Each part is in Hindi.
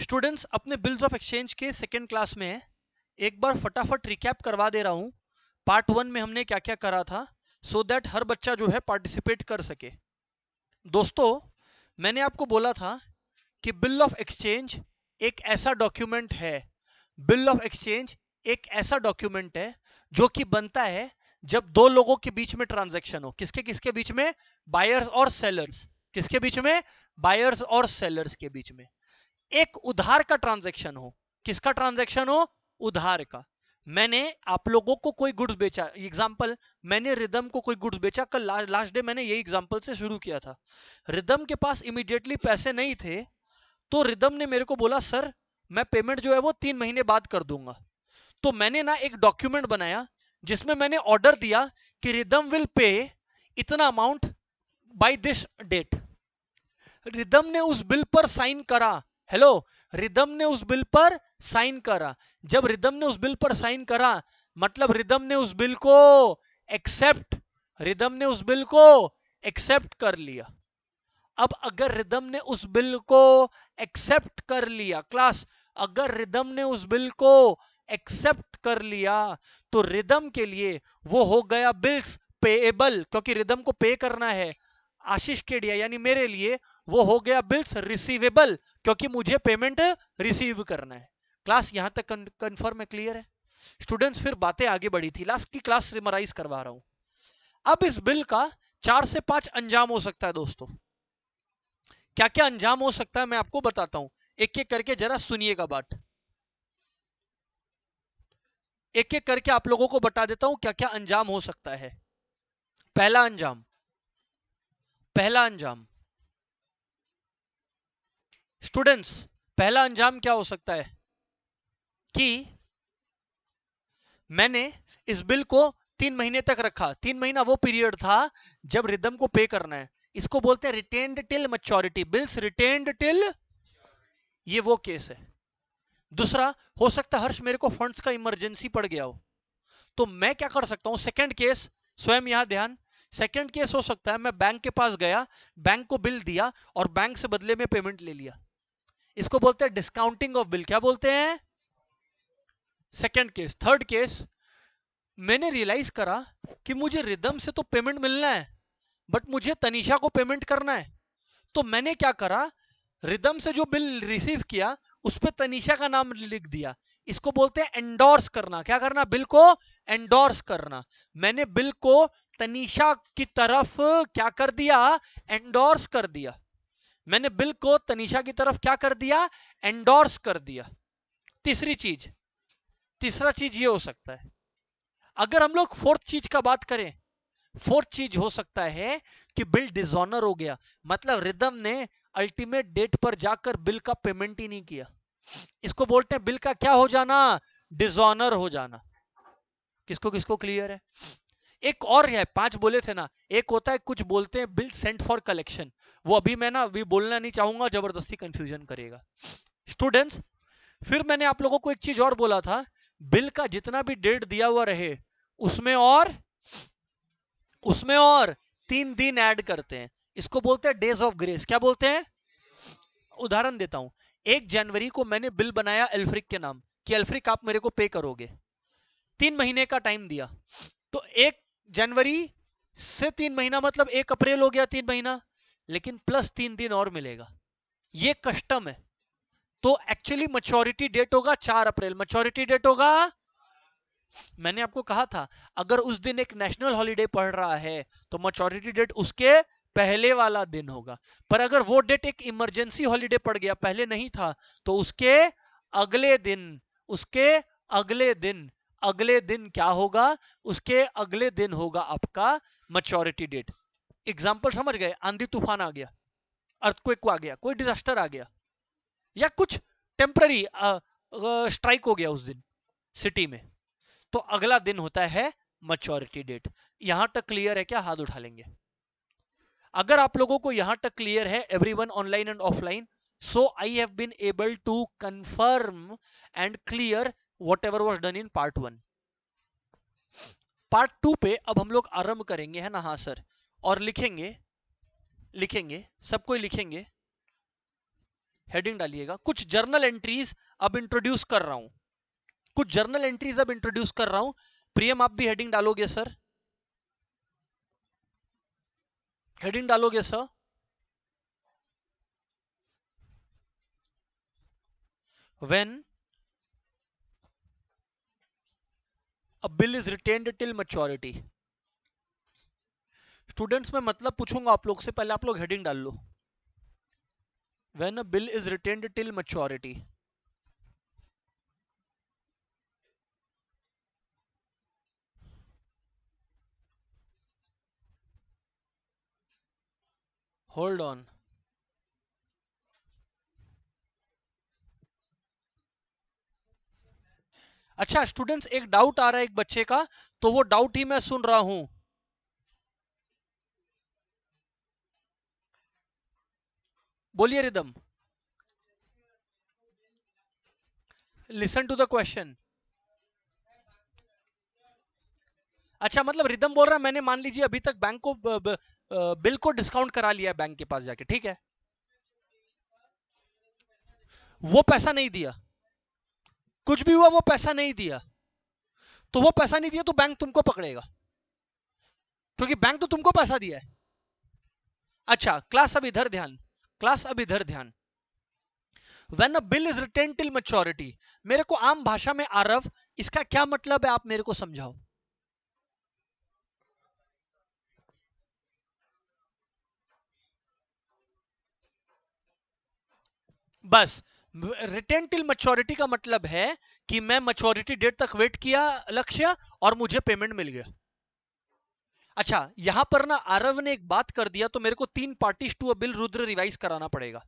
स्टूडेंट्स अपने बिल्स ऑफ एक्सचेंज के सेकेंड क्लास में है। एक बार फटाफट रिकैप करवा दे रहा हूं पार्ट वन में हमने क्या क्या करा था, सो दैट हर बच्चा जो है पार्टिसिपेट कर सके। दोस्तों, मैंने आपको बोला था कि बिल ऑफ एक्सचेंज एक ऐसा डॉक्यूमेंट है, बिल ऑफ एक्सचेंज एक ऐसा डॉक्यूमेंट है जो कि बनता है जब दो लोगों के बीच में ट्रांजैक्शन हो। किसके किसके बीच में? बायर्स और सेलर्स। किसके बीच में? बायर्स और सेलर्स के बीच में। एक उधार का ट्रांजैक्शन हो। किसका ट्रांजैक्शन हो? उधार का। मैंने आप लोगों को कोई गुड्स बेचा, एग्जांपल मैंने रिदम को कोई गुड्स बेचा। कल लास्ट डे मैंने यही एग्जांपल से शुरू किया था। रिदम के पास इमीडिएटली पैसे नहीं थे, तो रिदम ने मेरे को बोला सर मैं पेमेंट जो है वो 3 महीने बाद कर दूंगा। तो मैंने ना एक डॉक्यूमेंट बनाया जिसमें मैंने ऑर्डर दिया कि रिदम विल पे इतना amount by this date. Rhythm ने उस बिल पर साइन करा। हेलो, रिदम ने उस बिल पर साइन करा। जब रिदम ने उस बिल पर साइन करा मतलब रिदम ने उस बिल को एक्सेप्ट रिदम ने उस बिल को एक्सेप्ट कर लिया। अब अगर रिदम ने उस बिल को एक्सेप्ट कर लिया क्लास, अगर रिदम ने उस बिल को एक्सेप्ट कर लिया तो रिदम के लिए वो हो गया बिल्स पेएबल, क्योंकि रिदम को पे करना है। आशीष केडिया यानी मेरे लिए वो हो गया बिल्स रिसीवेबल, क्योंकि मुझे पेमेंट रिसीव करना है। क्लास यहां तक कंफर्म है? क्लियर है स्टूडेंट्स? फिर बातें आगे बढ़ी थी, लास्ट की क्लास रिमराइज करवा रहा हूं। अब इस बिल का 4 से 5 अंजाम हो सकता है दोस्तों। क्या क्या अंजाम हो सकता है मैं आपको बताता हूं, एक एक करके जरा सुनिएगा बात। एक एक करके आप लोगों को बता देता हूं क्या क्या अंजाम हो सकता है। पहला अंजाम, पहला अंजाम स्टूडेंट्स, पहला अंजाम क्या हो सकता है कि मैंने इस बिल को 3 महीने तक रखा। 3 महीना वो पीरियड था जब रिदम को पे करना है। इसको बोलते हैं retained till maturity, bills retained till, ये वो केस है। दूसरा हो सकता है हर्ष मेरे को फंड्स का इमरजेंसी पड़ गया हो, तो मैं क्या कर सकता हूं? सेकंड केस, स्वयं यहां ध्यान। सेकंड केस हो सकता है मैं बैंक के पास गया, बैंक को बिल दिया और बैंक से बदले में पेमेंट ले लिया। इसको बोलते हैं डिस्काउंटिंग ऑफ बिल। क्या बोलते हैं? Second case. थर्ड केस, मैंने रियलाइज करा कि मुझे रिदम से तो पेमेंट मिलना है बट मुझे तनीषा को पेमेंट करना है। तो मैंने क्या करा, रिदम से जो बिल रिसीव किया उस पर तनीषा का नाम लिख दिया। इसको बोलते हैं एंडोर्स करना। क्या करना? बिल को एंडोर्स करना। मैंने बिल को तनीषा की तरफ क्या कर दिया? एंडोर्स कर दिया। मैंने बिल को तनीषा की तरफ क्या कर दिया? एंडोर्स कर दिया। तीसरी चीज, तीसरा चीज ये हो सकता है, अगर हम लोग फोर्थ चीज का बात करें, फोर्थ चीज हो सकता है कि बिल डिसऑनर हो गया, मतलब रिदम ने अल्टीमेट डेट पर जाकर बिल का पेमेंट ही नहीं किया। इसको बोलते हैं बिल का क्या हो जाना? डिसऑनर हो जाना। किसको किसको क्लियर है? एक और है, 5 बोले थे ना। एक होता है कुछ बोलते हैं बिल सेंट फॉर कलेक्शन, वो अभी मैं ना अभी बोलना नहीं चाहूंगा, जबरदस्ती कंफ्यूजन करेगा स्टूडेंट्स। फिर मैंने आप लोगों को एक चीज और बोला था, बिल का जितना भी डेट दिया हुआ रहे उसमें और उसमें और 3 दिन ऐड करते हैं। इसको बोलते हैं डेज ऑफ ग्रेस। क्या बोलते हैं? उदाहरण देता हूं, 1 जनवरी को मैंने बिल बनाया एल्फ्रिक के नाम कि एल्फ्रिक आप मेरे को पे करोगे। 3 महीने का टाइम दिया, तो 1 जनवरी से 3 महीना मतलब 1 अप्रैल हो गया 3 महीना, लेकिन प्लस 3 दिन और मिलेगा। ये कस्टम है। तो एक्चुअली मैच्योरिटी डेट होगा 4 अप्रैल। मैच्योरिटी डेट होगा, मैंने आपको कहा था अगर उस दिन एक नेशनल हॉलिडे पड़ रहा है तो मैच्योरिटी डेट उसके पहले वाला दिन होगा। पर अगर वो डेट एक इमरजेंसी हॉलिडे पड़ गया, पहले नहीं था, तो उसके अगले दिन, उसके अगले दिन, अगले दिन क्या होगा? उसके अगले दिन होगा आपका मैच्योरिटी डेट। एग्जाम्पल समझ गए? आंधी तूफान आ गया, अर्थक्वेक आ गया, कोई डिजास्टर आ गया, या कुछ टेम्पररी स्ट्राइक हो गया उस दिन सिटी में, तो अगला दिन होता है मैच्योरिटी डेट। यहां तक क्लियर है क्या? हाथ उठा लेंगे अगर आप लोगों को यहां तक क्लियर है, everyone online and offline. So I have been able to confirm and clear whatever was done in part 1। Part 2 पे अब हम लोग आरंभ करेंगे, है ना? हाँ सर। और लिखेंगे, लिखेंगे सब कोई लिखेंगे हेडिंग डालिएगा। कुछ जर्नल एंट्रीज अब इंट्रोड्यूस कर रहा हूं, कुछ जर्नल एंट्रीज अब इंट्रोड्यूस कर रहा हूं। प्रियम आप भी हेडिंग डालोगे सर? हेडिंग डालोगे sir? When a bill is retained till maturity. Students मैं मतलब पूछूंगा आप लोग से, पहले आप लोग हेडिंग डाल लो। When a bill is retained till maturity. Hold on. अच्छा स्टूडेंट्स, एक डाउट आ रहा है एक बच्चे का, तो वो डाउट ही मैं सुन रहा हूं। बोलिए Rhythm. Listen to the question. अच्छा मतलब रिदम बोल रहा है मैंने मान लीजिए अभी तक बैंक को बिल को डिस्काउंट करा लिया है बैंक के पास जाके, ठीक है, वो पैसा नहीं दिया, कुछ भी हुआ वो पैसा नहीं दिया, तो वो पैसा नहीं दिया तो बैंक तुमको पकड़ेगा, क्योंकि बैंक तो तुमको पैसा दिया है। अच्छा क्लास अब इधर ध्यान, क्लास अब इधर ध्यान। When a bill is retained till maturity, मेरे को आम भाषा में आरव इसका क्या मतलब है आप मेरे को समझाओ। बस रिटेन टिल मैच्योरिटी का मतलब है कि मैं मैच्योरिटी डेट तक वेट किया लक्ष्य और मुझे पेमेंट मिल गया। अच्छा यहां पर ना आरव ने एक बात कर दिया, तो मेरे को 3 parties to a bill Rudra revise कराना पड़ेगा।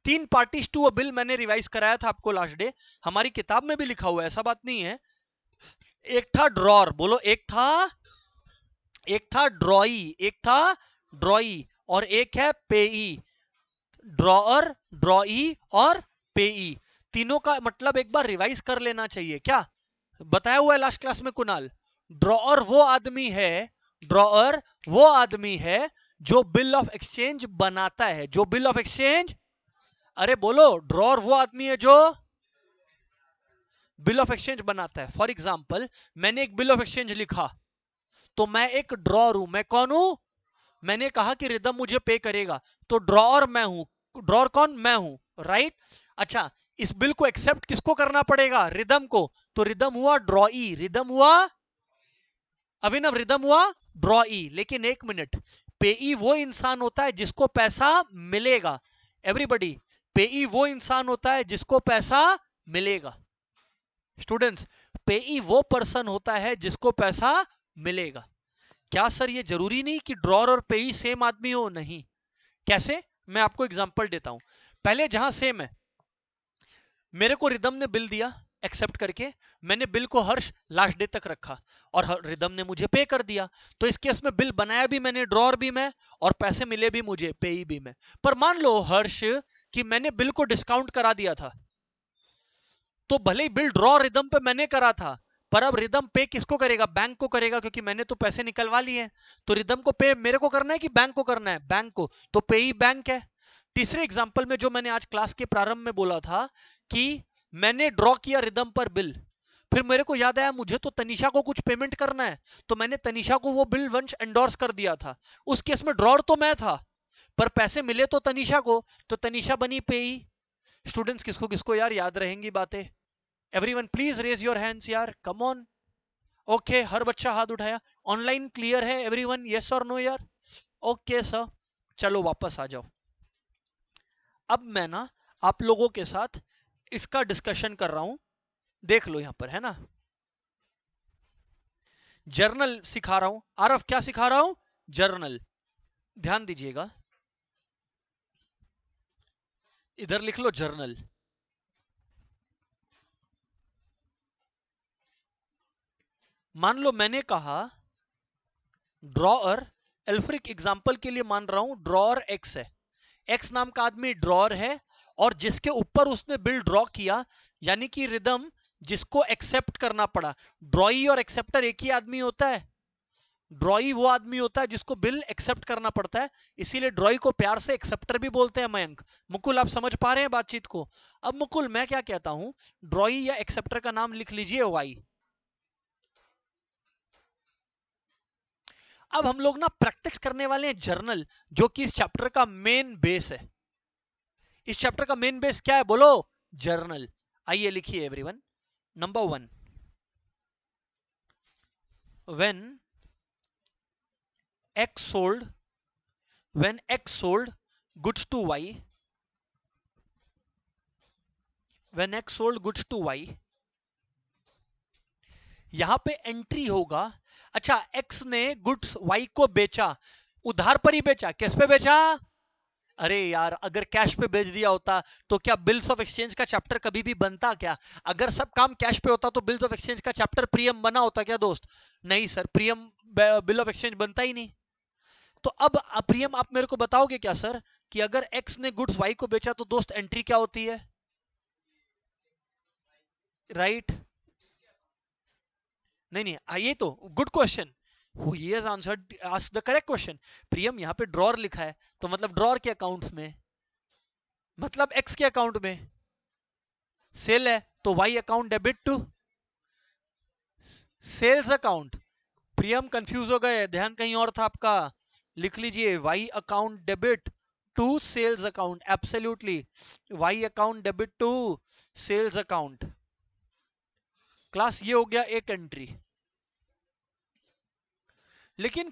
3 पार्टीज टू अ बिल मैंने रिवाइज कराया था आपको लास्ट डे, हमारी किताब में भी लिखा हुआ है, ऐसा बात नहीं है। एक था ड्रॉर, बोलो, एक था ड्रॉई, एक था ड्रॉई, और एक है पेई। ड्रॉअर, ड्रॉई और पेई, तीनों का मतलब एक बार रिवाइज कर लेना चाहिए क्या। बताया हुआ है लास्ट क्लास में कुणाल। ड्रॉअर वो आदमी है, ड्रॉअर वो आदमी है जो बिल ऑफ एक्सचेंज बनाता है, जो बिल ऑफ एक्सचेंज, अरे बोलो, ड्रॉअर वो आदमी है जो बिल ऑफ एक्सचेंज बनाता है। फॉर एग्जाम्पल मैंने एक बिल ऑफ एक्सचेंज लिखा, तो मैं एक ड्रॉअर हूं। मैं कौन हूं? मैंने कहा कि रिदम मुझे पे करेगा, तो ड्रॉअर मैं हूं। ड्रॉअर कौन? मैं हूं, राइट। अच्छा इस बिल को एक्सेप्ट किसको करना पड़ेगा? रिदम को। तो रिदम हुआ ड्रॉई, रिदम हुआ अभिनव, रिदम हुआ ड्रॉई। लेकिन एक मिनट, पेई वो इंसान होता है जिसको पैसा मिलेगा। एवरीबडी, पेई वो इंसान होता है जिसको पैसा मिलेगा। स्टूडेंट्स, पेई वो पर्सन होता है जिसको पैसा मिलेगा। क्या सर ये जरूरी नहीं कि ड्रॉर और पेई सेम आदमी हो? नहीं। कैसे? मैं आपको एग्जांपल देता हूं। पहले जहां सेम है, मेरे को रिदम ने बिल दिया एक्सेप्ट करके, मैंने बिल को हर्ष लास्ट डे तक रखा और रिदम ने मुझे पे कर दिया। तो इस केस में बिल बनाया भी मैंने, ड्रॉर भी मैं, और पैसे मिले भी मुझे, पेई भी मैं। पर मान लो हर्ष कि मैंने बिल को डिस्काउंट करा दिया था, तो भले ही बिल ड्रॉ रिदम पे मैंने करा था, पर अब रिदम पे किसको करेगा? बैंक को करेगा, क्योंकि मैंने तो पैसे निकलवा लिए हैं। तो रिदम को पे मेरे को करना है कि बैंक को करना है? बैंक को। तो पे ही बैंक है। तीसरे एग्जांपल में जो मैंने आज क्लास के प्रारंभ में बोला था कि मैंने ड्रॉ किया रिदम पर बिल, फिर मेरे को याद आया मुझे तो तनीषा को कुछ पेमेंट करना है, तो मैंने तनीषा को वो बिल वंश एंडोर्स कर दिया था। उस केस में ड्रॉर तो मैं था, पर पैसे मिले तो तनीषा को, तो तनीषा बनी पेई। स्टूडेंट्स किसको किसको यार याद रहेंगी बातें? Everyone please raise your hands यार, कम ऑन। ओके हर बच्चा हाथ उठाया। ऑनलाइन क्लियर है एवरीवन? यस और नो यार? ओके सर, चलो वापस आ जाओ। अब मैं ना आप लोगों के साथ इसका डिस्कशन कर रहा हूं, देख लो यहां पर है ना, जर्नल सिखा रहा हूं। आरफ क्या सिखा रहा हूं? जर्नल। ध्यान दीजिएगा, इधर लिख लो जर्नल। मान लो मैंने कहा ड्रॉअर, एल्फ्रिक एग्जांपल के लिए मान रहा हूं ड्रॉअर एक्स है, एक्स नाम का आदमी ड्रॉअर है, और जिसके ऊपर उसने बिल ड्रॉ किया, यानी कि रिदम जिसको एक्सेप्ट करना पड़ा। ड्रॉई और एक्सेप्टर एक ही आदमी होता है? ड्रॉई वो आदमी होता है जिसको बिल एक्सेप्ट करना पड़ता है, इसीलिए ड्रॉई को प्यार से एक्सेप्टर भी बोलते हैं। मयंक, मुकुल, आप समझ पा रहे हैं बातचीत को? अब मुकुल, मैं क्या कहता हूं, ड्रॉई या एक्सेप्टर का नाम लिख लीजिए वाई। अब हम लोग ना प्रैक्टिस करने वाले हैं जर्नल, जो कि इस चैप्टर का मेन बेस है। इस चैप्टर का मेन बेस क्या है बोलो? जर्नल। आइए लिखिए everyone. Number 1, when x sold goods to y, when x sold goods to y, यहां पे एंट्री होगा। अच्छा, x ने गुड्स y को बेचा, उधार पर ही बेचा, किस पे बेचा? अरे यार, अगर कैश पे बेच दिया होता तो क्या बिल्स ऑफ एक्सचेंज का चैप्टर कभी भी बनता क्या? अगर सब काम कैश पे होता तो बिल्स ऑफ एक्सचेंज का चैप्टर प्रियम बना होता क्या दोस्त? नहीं sir, Priyam bill of exchange बनता ही नहीं। तो अब प्रियम, आप मेरे को बताओगे क्या सर कि अगर एक्स ने गुड्स वाई को बेचा तो दोस्त एंट्री क्या होती है? राइट? नहीं नहीं, ये तो good question, he has answered asked the correct question. Priyam, यहाँ पे ड्रॉर लिखा है, तो मतलब ड्रॉर के अकाउंट्स में, मतलब एक्स के अकाउंट में सेल है, तो Y account debit to sales account. Priyam confuse हो गए, ध्यान कहीं और था आपका। लिख लीजिए Y account debit to sales account, absolutely, Y account debit to sales account. Class, ये हो गया एक एंट्री। लेकिन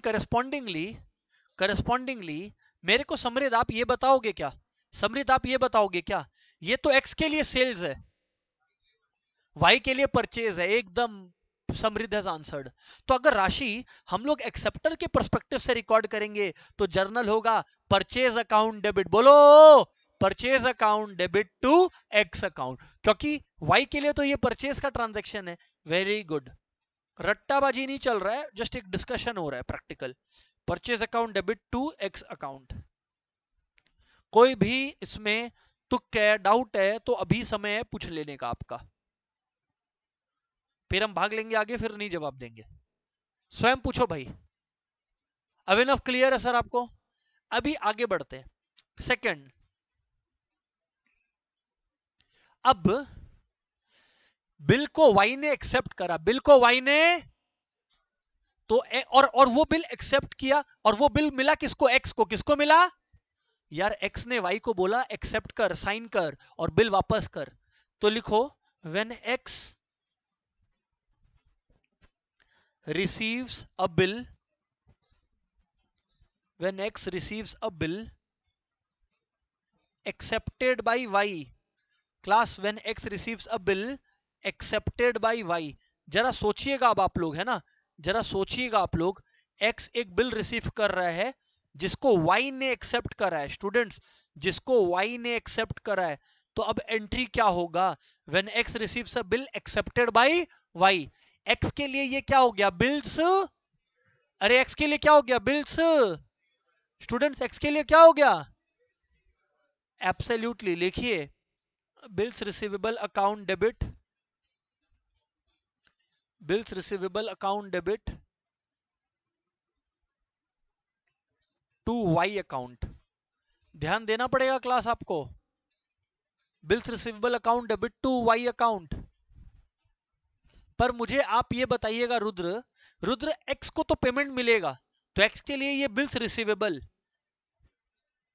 करस्पॉन्डिंगली मेरे को समृद्ध आप ये बताओगे क्या, समृद्ध आप ये बताओगे क्या, ये तो एक्स के लिए सेल्स है, वाई के लिए परचेज है, एकदम समृद्ध हैज आंसर्ड। तो अगर राशि हम लोग एक्सेप्टर के पर्सपेक्टिव से रिकॉर्ड करेंगे तो जर्नल होगा परचेज अकाउंट डेबिट, बोलो, purchase account debit to X account, क्योंकि वाई के लिए तो ये परचेज का ट्रांजैक्शन है। वेरी गुड, रट्टाबाजी नहीं चल रहा है, जस्ट एक डिस्कशन हो रहा है practical. Purchase account debit to X account. कोई भी इसमें तुक है, डाउट है, तो अभी समय है पूछ लेने का आपका, फिर हम भाग लेंगे आगे, फिर नहीं जवाब देंगे। स्वयं पूछो भाई। अब इनफ क्लियर है सर आपको? अभी आगे बढ़ते हैं। सेकंड, अब बिल को वाई ने एक्सेप्ट करा, बिल को वाई ने तो और वो बिल एक्सेप्ट किया, और वो बिल मिला किसको? एक्स को। किसको मिला यार? एक्स ने वाई को बोला एक्सेप्ट कर, साइन कर और बिल वापस कर। तो लिखो when x receives a bill, when x receives a bill accepted by y, class, when x receives a bill accepted by y। जरा सोचिएगा अब आप लोग, है ना, जरा सोचिएगा आप लोग, x एक बिल रिसीव कर रहा है जिसको y ने एक्सेप्ट करा है, स्टूडेंट्स, जिसको y ने एक्सेप्ट करा है, तो अब एंट्री क्या होगा? When x receives a bill accepted bye y, x के लिए ये क्या हो गया? बिल्स। अरे x के लिए क्या हो गया? बिल्स। स्टूडेंट्स, x के लिए क्या हो गया? एब्सोल्युटली, लिखिए bills receivable account debit, bills receivable account debit to Y account. ध्यान देना पड़ेगा क्लास आपको, bills receivable account debit to Y account. पर मुझे आप ये बताइएगा रुद्र, रुद्र एक्स को तो पेमेंट मिलेगा, तो एक्स के लिए ये bills receivable,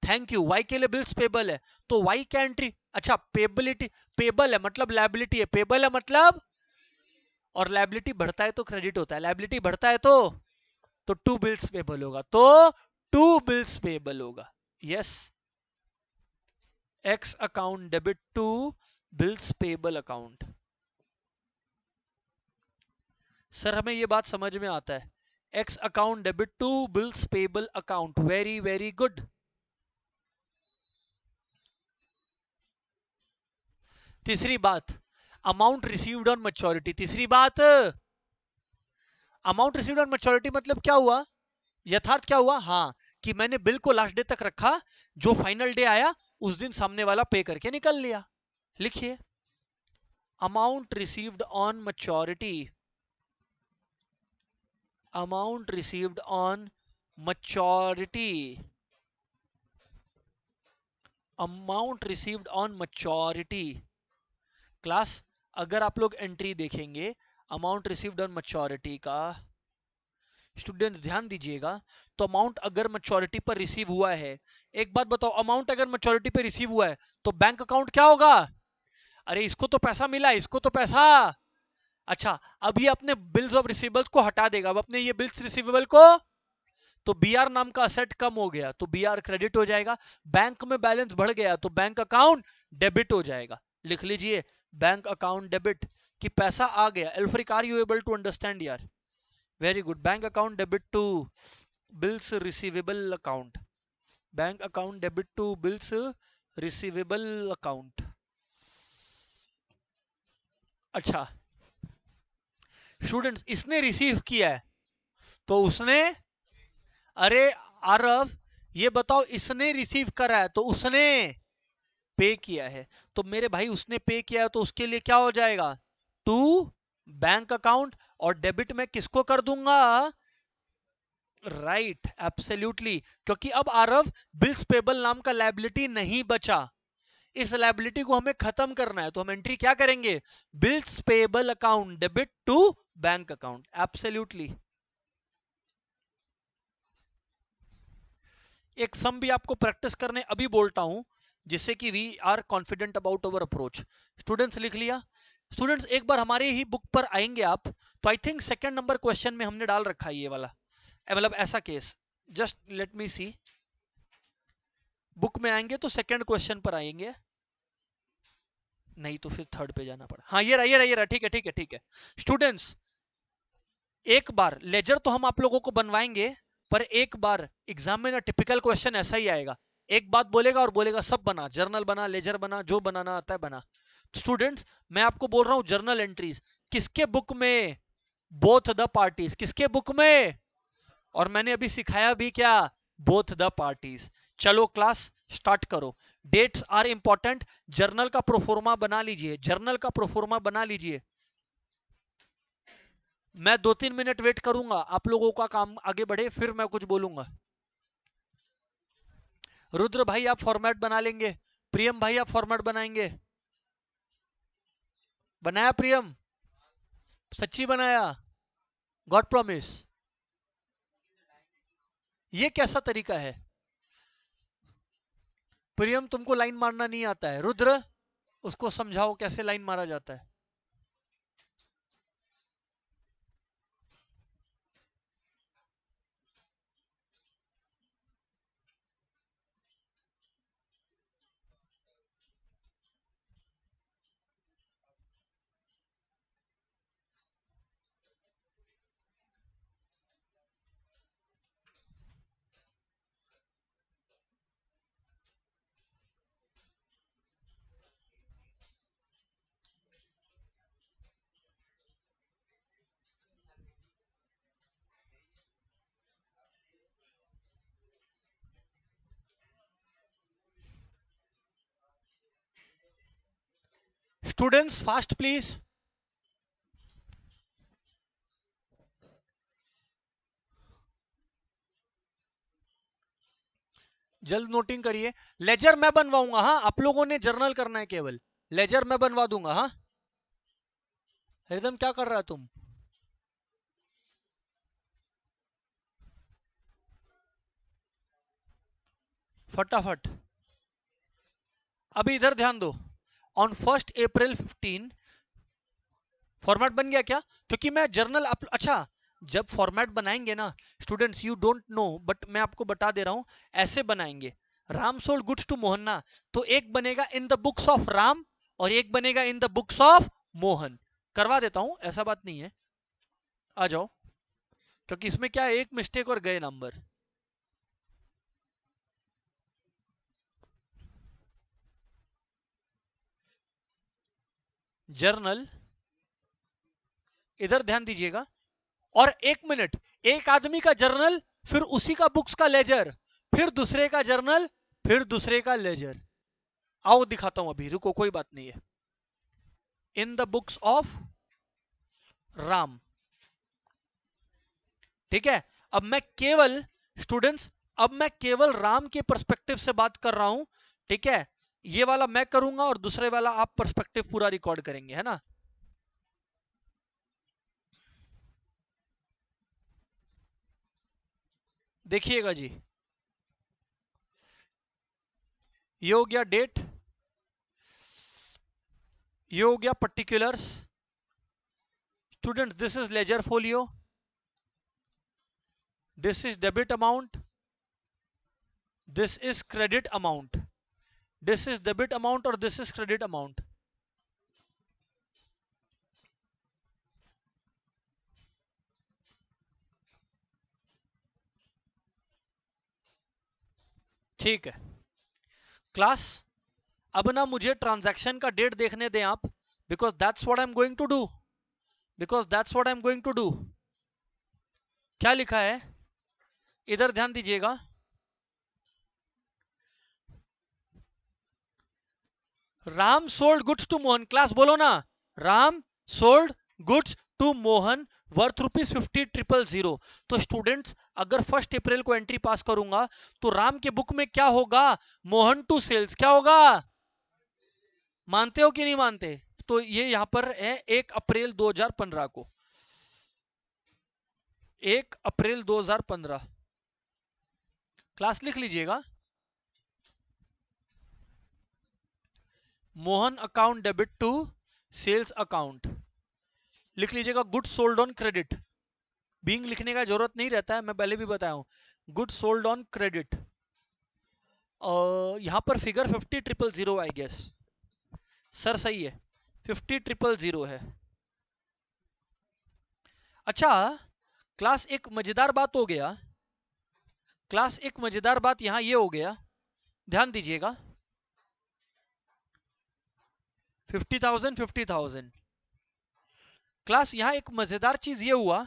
thank you, Y के लिए बिल्स पेबल है, तो वाई क्या एंट्री? अच्छा, पेबिलिटी, पेबल है मतलब लायबिलिटी है, पेबल है मतलब, और लायबिलिटी बढ़ता है तो क्रेडिट होता है, लायबिलिटी बढ़ता है तो टू बिल्स पेबल होगा, तो टू बिल्स पेबल होगा। Yes, X account debit to bills payable account. Sir हमें ये बात समझ में आता है, X account debit to bills payable account, very very good. तीसरी बात, अमाउंट रिसीव्ड ऑन मैच्योरिटी। तीसरी बात, अमाउंट रिसीव्ड ऑन मैच्योरिटी मतलब क्या हुआ? यथार्थ क्या हुआ? हाँ, कि मैंने बिल को लास्ट डे तक रखा, जो फाइनल डे आया उस दिन सामने वाला पे करके निकल लिया। लिखिए amount received on maturity amount received on maturity, amount received on maturity. Class अगर आप लोग एंट्री देखेंगे अमाउंट रिसीव्ड ऑन मैच्योरिटी का, स्टूडेंट्स ध्यान दीजिएगा, तो अमाउंट अगर मैच्योरिटी पर रिसीव हुआ है, एक बात बताओ, अमाउंट अगर मैच्योरिटी पर रिसीव हुआ है तो बैंक अकाउंट क्या होगा? अरे इसको तो पैसा मिला, इसको तो पैसा। अच्छा, अब ये अपने बिल्स ऑफ रिसीवेबल्स को हटा देगा, अब अपने ये बिल्स रिसीवेबल को, तो बीआर नाम का असेट कम हो गया तो बीआर क्रेडिट हो जाएगा। बैंक में बैलेंस बढ़ गया तो बैंक अकाउंट डेबिट हो जाएगा। लिख लीजिए बैंक अकाउंट डेबिट, कि पैसा आ गया। Alfric, are you able to understand यार? Very good. Bank account debit to bills receivable account, bank account debit to bills receivable account. अच्छा स्टूडेंट्स, इसने रिसीव किया है तो उसने, अरे आरव ये बताओ, इसने रिसीव करा है तो उसने पे किया है, तो मेरे भाई उसने पे किया है तो उसके लिए क्या हो जाएगा? टू बैंक अकाउंट, और डेबिट में किसको कर दूंगा? राइट, एब्सोल्युटली, क्योंकि अब आरव बिल्स पेबल नाम का लायबिलिटी नहीं बचा, इस लायबिलिटी को हमें खत्म करना है, तो हम एंट्री क्या करेंगे? Bills payable account debit to bank account. Absolutely. एक सम भी आपको प्रैक्टिस करने अभी बोलता हूं, जिससे कि we are confident about our approach. Students लिख लिया? स्टूडेंट्स एक बार हमारे ही बुक पर आएंगे आप, तो I think second number question में हमने डाल रखा है ये वाला, मतलब ऐसा केस। जस्ट लेट मी सी, बुक में आएंगे तो सेकंड क्वेश्चन पर आएंगे, नहीं तो फिर थर्ड पे जाना पड़ा। हाँ ये रहा, ये रहा, ये रहा, ठीक है ठीक है ठीक है। स्टूडेंट्स एक बार लेजर तो हम आप लोगों को बनवाएंगे, पर एक बार एग्जाम में ना टिपिकल क्वेश्चन ऐसा ही आएगा, एक बात बोलेगा और बोलेगा सब बना, जर्नल बना, लेजर बना, जो बनाना आता है बना। स्टूडेंट्स मैं आपको बोल रहा हूं जर्नल एंट्रीज किसके बुक में? बोथ द पार्टीज, किसके बुक में? और मैंने अभी सिखाया भी क्या? Both the parties. चलो क्लास स्टार्ट करो। डेट्स आर इंपॉर्टेंट, जर्नल का प्रोफोर्मा बना लीजिए, जर्नल का प्रोफोर्मा बना लीजिए। मैं 2-3 मिनट वेट करूंगा, आप लोगों का काम आगे बढ़े फिर मैं कुछ बोलूंगा। रुद्र भाई आप फॉर्मेट बना लेंगे, प्रियम भाई आप फॉर्मेट बनाएंगे? बनाया प्रियम? सच्ची बनाया? God promise? ये कैसा तरीका है? प्रियम तुमको लाइन मारना नहीं आता है, रुद्र उसको समझाओ कैसे लाइन मारा जाता है। Students fast please. जल्द नोटिंग करिए। लेजर मैं बनवाऊंगा, हाँ आप लोगों ने जर्नल करना है केवल, लेजर मैं बनवा दूंगा। हाँ रिदम क्या कर रहा है तुम? फटाफट अभी इधर ध्यान दो। ऑन 1 अप्रैल 2015 फॉर्मेट बन गया क्या? क्योंकि मैं जर्नल अच्छा जब फॉर्मेट बनाएंगे ना students, you don't know but मैं आपको बता दे रहा हूं, ऐसे बनाएंगे। Ram sold goods to Mohanna, तो एक बनेगा इन द बुक्स ऑफ राम और एक बनेगा इन द बुक्स ऑफ मोहन। करवा देता हूं, ऐसा बात नहीं है, आ जाओ। क्योंकि इसमें क्या है, एक मिस्टेक और गए नंबर। जर्नल, इधर ध्यान दीजिएगा, और 1 मिनट, एक आदमी का जर्नल, फिर उसी का बुक्स का लेजर, फिर दूसरे का जर्नल, फिर दूसरे का लेजर। आओ दिखाता हूं, अभी रुको, कोई बात नहीं है। In the books of Ram, ठीक है। अब मैं केवल स्टूडेंट्स, अब मैं केवल राम के पर्सपेक्टिव से बात कर रहा हूं, ठीक है। ये वाला मैं करूंगा और दूसरे वाला आप पर्सपेक्टिव पूरा रिकॉर्ड करेंगे, है ना। देखिएगा जी, ये हो गया डेट, ये हो गया particulars. Students this is ledger folio, this is debit amount, this is credit amount, this is debit amount और दिस इज क्रेडिट अमाउंट। ठीक है क्लास, अब ना मुझे ट्रांजैक्शन का डेट देखने दें आप, because that's what I am going to do, because that's what I am going to do. क्या लिखा है इधर ध्यान दीजिएगा, Ram sold goods to Mohan, class बोलो ना, Ram sold goods to Mohan worth ₹50,000। तो स्टूडेंट्स अगर 1 अप्रैल को एंट्री पास करूंगा तो राम के बुक में क्या होगा, मोहन टू सेल्स क्या होगा, मानते हो कि नहीं मानते। तो ये यहां पर है 1 अप्रैल 2015 को, 1 अप्रैल 2015, क्लास लिख लीजिएगा, Mohan account debit to sales account, लिख लीजिएगा goods sold on credit, being लिखने का जरूरत नहीं रहता है, मैं पहले भी बताया हूं, गुड्स सोल्ड ऑन क्रेडिट। यहां पर फिगर 50,000 आई गेस, सर सही है 50,000 है। अच्छा क्लास एक मजेदार बात हो गया, क्लास एक मजेदार बात यहां ये हो गया, ध्यान दीजिएगा 50,000 क्लास, यहां एक मजेदार चीज ये हुआ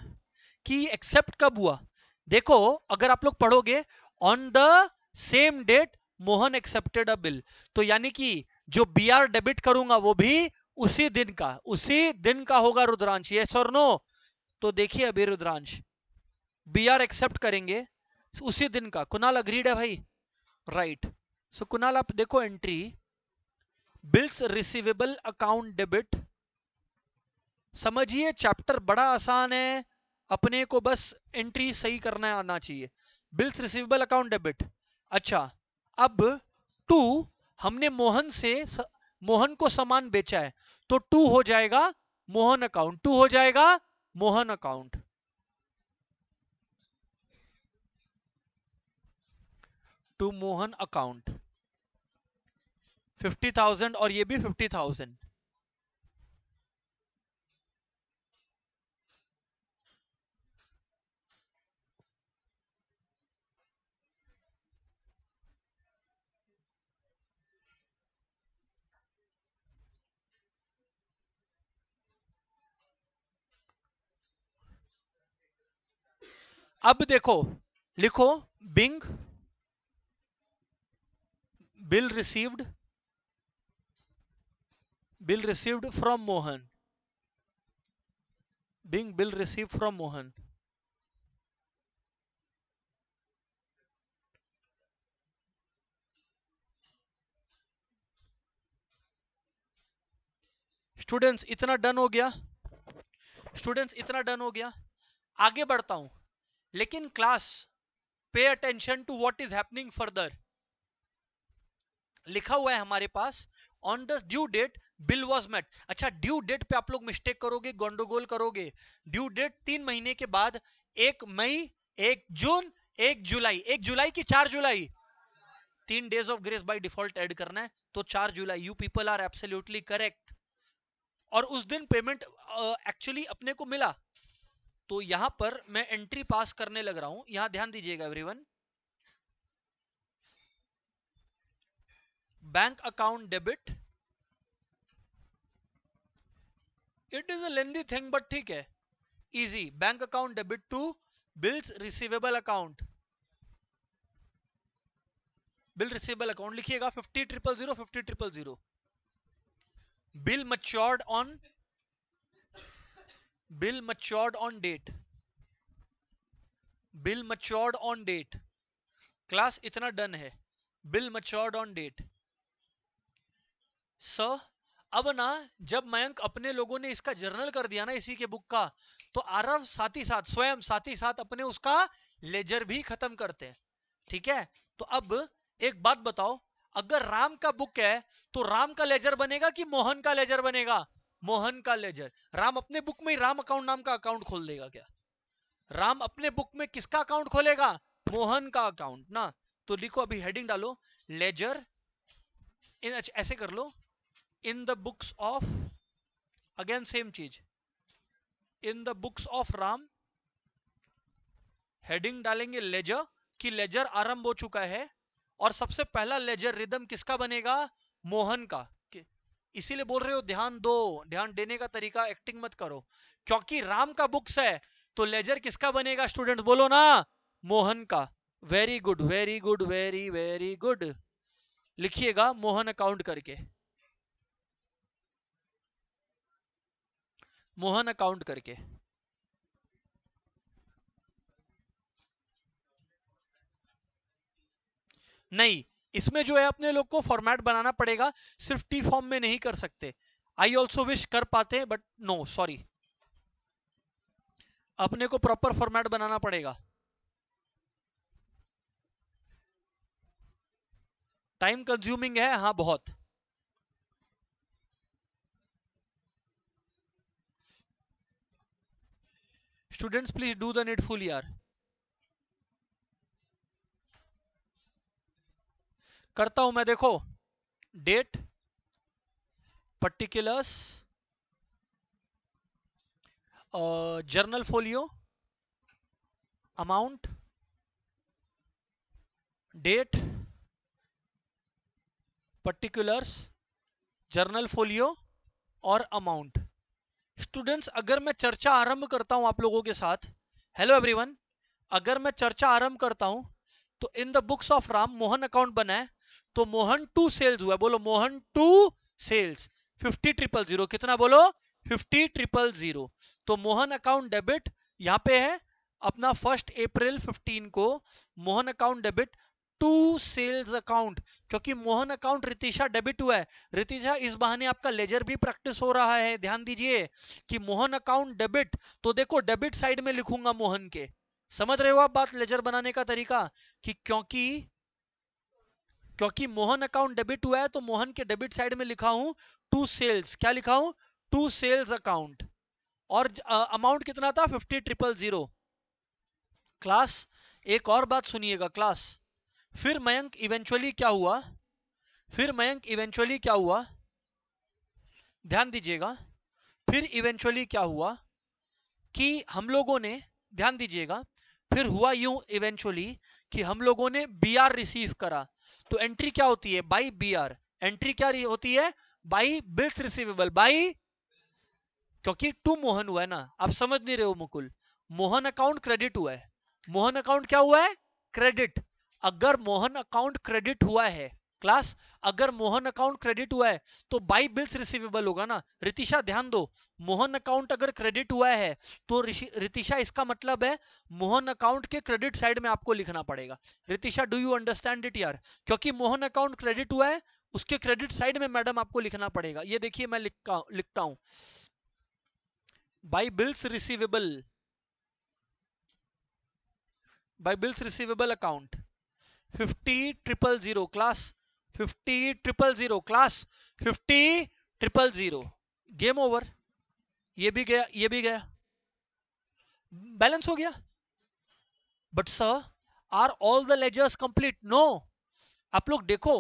कि एक्सेप्ट कब हुआ, देखो अगर आप लोग पढ़ोगे, on the same date Mohan accepted a bill, तो यानी कि जो बीआर डेबिट करूंगा वो भी उसी दिन का होगा रुद्रांश, यस और नो। तो देखिए अभी रुद्रांश, बीआर एक्सेप्ट करेंगे उसी दिन का, कुणाल अग्रीड है भाई, राइट। सो कुणाल आप देखो entry, bills receivable account debit, समझिए चैप्टर बड़ा आसान है, अपने को बस एंट्री सही करना आना चाहिए। बिल्स रिसीवेबल अकाउंट डेबिट, अच्छा अब टू, हमने मोहन को सामान बेचा है, तो टू हो जाएगा मोहन अकाउंट, टू हो जाएगा Mohan account, to Mohan account 50,000 और ये भी 50,000। अब देखो लिखो, being bill received, bill received from Mohan, being bill receive from Mohan. Students इतना डन हो गया, स्टूडेंट्स इतना डन हो गया, आगे बढ़ता हूं, लेकिन class pay attention to what is happening further. लिखा हुआ है हमारे पास on the due date bill was met, अच्छा ड्यू डेट पे आप लोग मिस्टेक करोगे, गंडोगोल करोगे, ड्यू डेट 3 महीने के बाद, 1 मई, 1 जून, 1 जुलाई, 1 जुलाई की 4 जुलाई, 3 days of grace by default add करना है, तो 4 जुलाई, you people are absolutely correct. और उस दिन पेमेंट एक्चुअली अपने को मिला, तो यहां पर मैं एंट्री पास करने लग रहा हूं, यहां ध्यान दीजिएगा everyone, bank account debit, it is a lengthy thing but ठीक है, easy, bank account debit to bills receivable account, bill receivable account लिखिएगा 50,000 50,000, bill matured on, bill matured on date, bill matured on date. Class इतना डन है, बिल मच्योर्ड ऑन डेट। स अब ना जब मयंक अपने लोगों ने इसका जर्नल कर दिया ना इसी के बुक का, तो आरव साथ ही साथ अपने उसका लेजर भी खत्म करते हैं। ठीक है, तो अब एक बात बताओ, अगर राम का बुक है तो राम का लेजर बनेगा कि मोहन का लेजर बनेगा? मोहन का लेजर। राम अपने बुक में ही राम अकाउंट नाम का अकाउंट खोल देगा क्या? राम अपने बुक में किसका अकाउंट खोलेगा? मोहन का अकाउंट ना। तो लिखो, अभी हेडिंग डालो, लेजर इन, ऐसे कर लो, in the books of, again same चीज, in the books of Ram, heading डालेंगे लेजर, कि लेजर आरंभ हो चुका है, और सबसे पहला लेजर रिदम किसका बनेगा? मोहन का। इसीलिए बोल रहे हो ध्यान दो, ध्यान देने का तरीका एक्टिंग मत करो, क्योंकि राम का बुक्स है तो लेजर किसका बनेगा? स्टूडेंट्स बोलो ना, मोहन का। Very good, very good, very very good. लिखिएगा मोहन अकाउंट करके, मोहन अकाउंट करके। नहीं, इसमें जो है अपने लोग को फॉर्मेट बनाना पड़ेगा, सिर्फ टी फॉर्म में नहीं कर सकते। आई ऑल्सो विश कर पाते हैं बट नो सॉरी, अपने को प्रॉपर फॉर्मेट बनाना पड़ेगा। टाइम कंज्यूमिंग है, हाँ बहुत। Students please do the needful यार। करता हूं मैं, देखो, date, particulars, journal folio, amount, date, particulars, journal folio और अमाउंट। स्टूडेंट्स अगर मैं चर्चा आरंभ करता हूं आप लोगों के साथ, हेलो एवरीवन, अगर मैं चर्चा आरंभ करता हूं तो इन the books of Ram Mohan account बना है, तो मोहन टू सेल्स हुआ, बोलो मोहन टू सेल्स 50,000, कितना बोलो? 50,000। तो मोहन अकाउंट डेबिट यहां पे है अपना 1 अप्रैल 15 को, Mohan account debit to sales account, क्योंकि मोहन अकाउंट रितिशा डेबिट हुआ है। रितिशा इस बहाने आपका लेजर भी प्रैक्टिस हो रहा है, ध्यान दीजिए कि मोहन अकाउंट डेबिट, तो देखो डेबिट साइड में लिखूंगा मोहन के। समझ रहे हो आप बात, लेजर बनाने का तरीका, कि क्योंकि क्योंकि मोहन अकाउंट डेबिट हुआ है तो मोहन के डेबिट साइड में लिखा हूं टू सेल्स, क्या लिखा हूं? To sales account. और अमाउंट कितना था? 50,000। क्लास एक और बात सुनिएगा क्लास, फिर मयंक इवेंचुअली क्या हुआ, फिर मयंक इवेंचुअली क्या हुआ, ध्यान दीजिएगा, फिर इवेंचुअली क्या हुआ कि हम लोगों ने, ध्यान दीजिएगा, फिर हुआ यूं इवेंचुअली कि हम लोगों ने बी आर रिसीव करा। तो एंट्री क्या होती है? By B are. एंट्री क्या होती है? बाई बिल्स रिसीवेबल, बाई, क्योंकि टू मोहन हुआ है ना, आप समझ नहीं रहे हो मुकुल, मोहन अकाउंट क्रेडिट हुआ है, मोहन अकाउंट क्या हुआ है? क्रेडिट। अगर मोहन अकाउंट क्रेडिट हुआ है क्लास, अगर मोहन अकाउंट क्रेडिट हुआ है तो बाई बिल्स रिसीवेबल होगा ना। रितिशा ध्यान दो, मोहन अकाउंट अगर क्रेडिट हुआ है तो रितिशा इसका मतलब है मोहन अकाउंट के क्रेडिट साइड में आपको लिखना पड़ेगा। Ritisha do you understand it यार? क्योंकि मोहन अकाउंट क्रेडिट हुआ है, उसके क्रेडिट साइड में मैडम आपको लिखना पड़ेगा। ये देखिए मैं लिखता हूं, by bills receivable, by bills receivable account 50,000 class, 50,000 class, 50,000। Game over, ये भी गया, ये भी गया, बैलेंस हो गया। But sir, are all the ledgers complete? No. आप लोग देखो,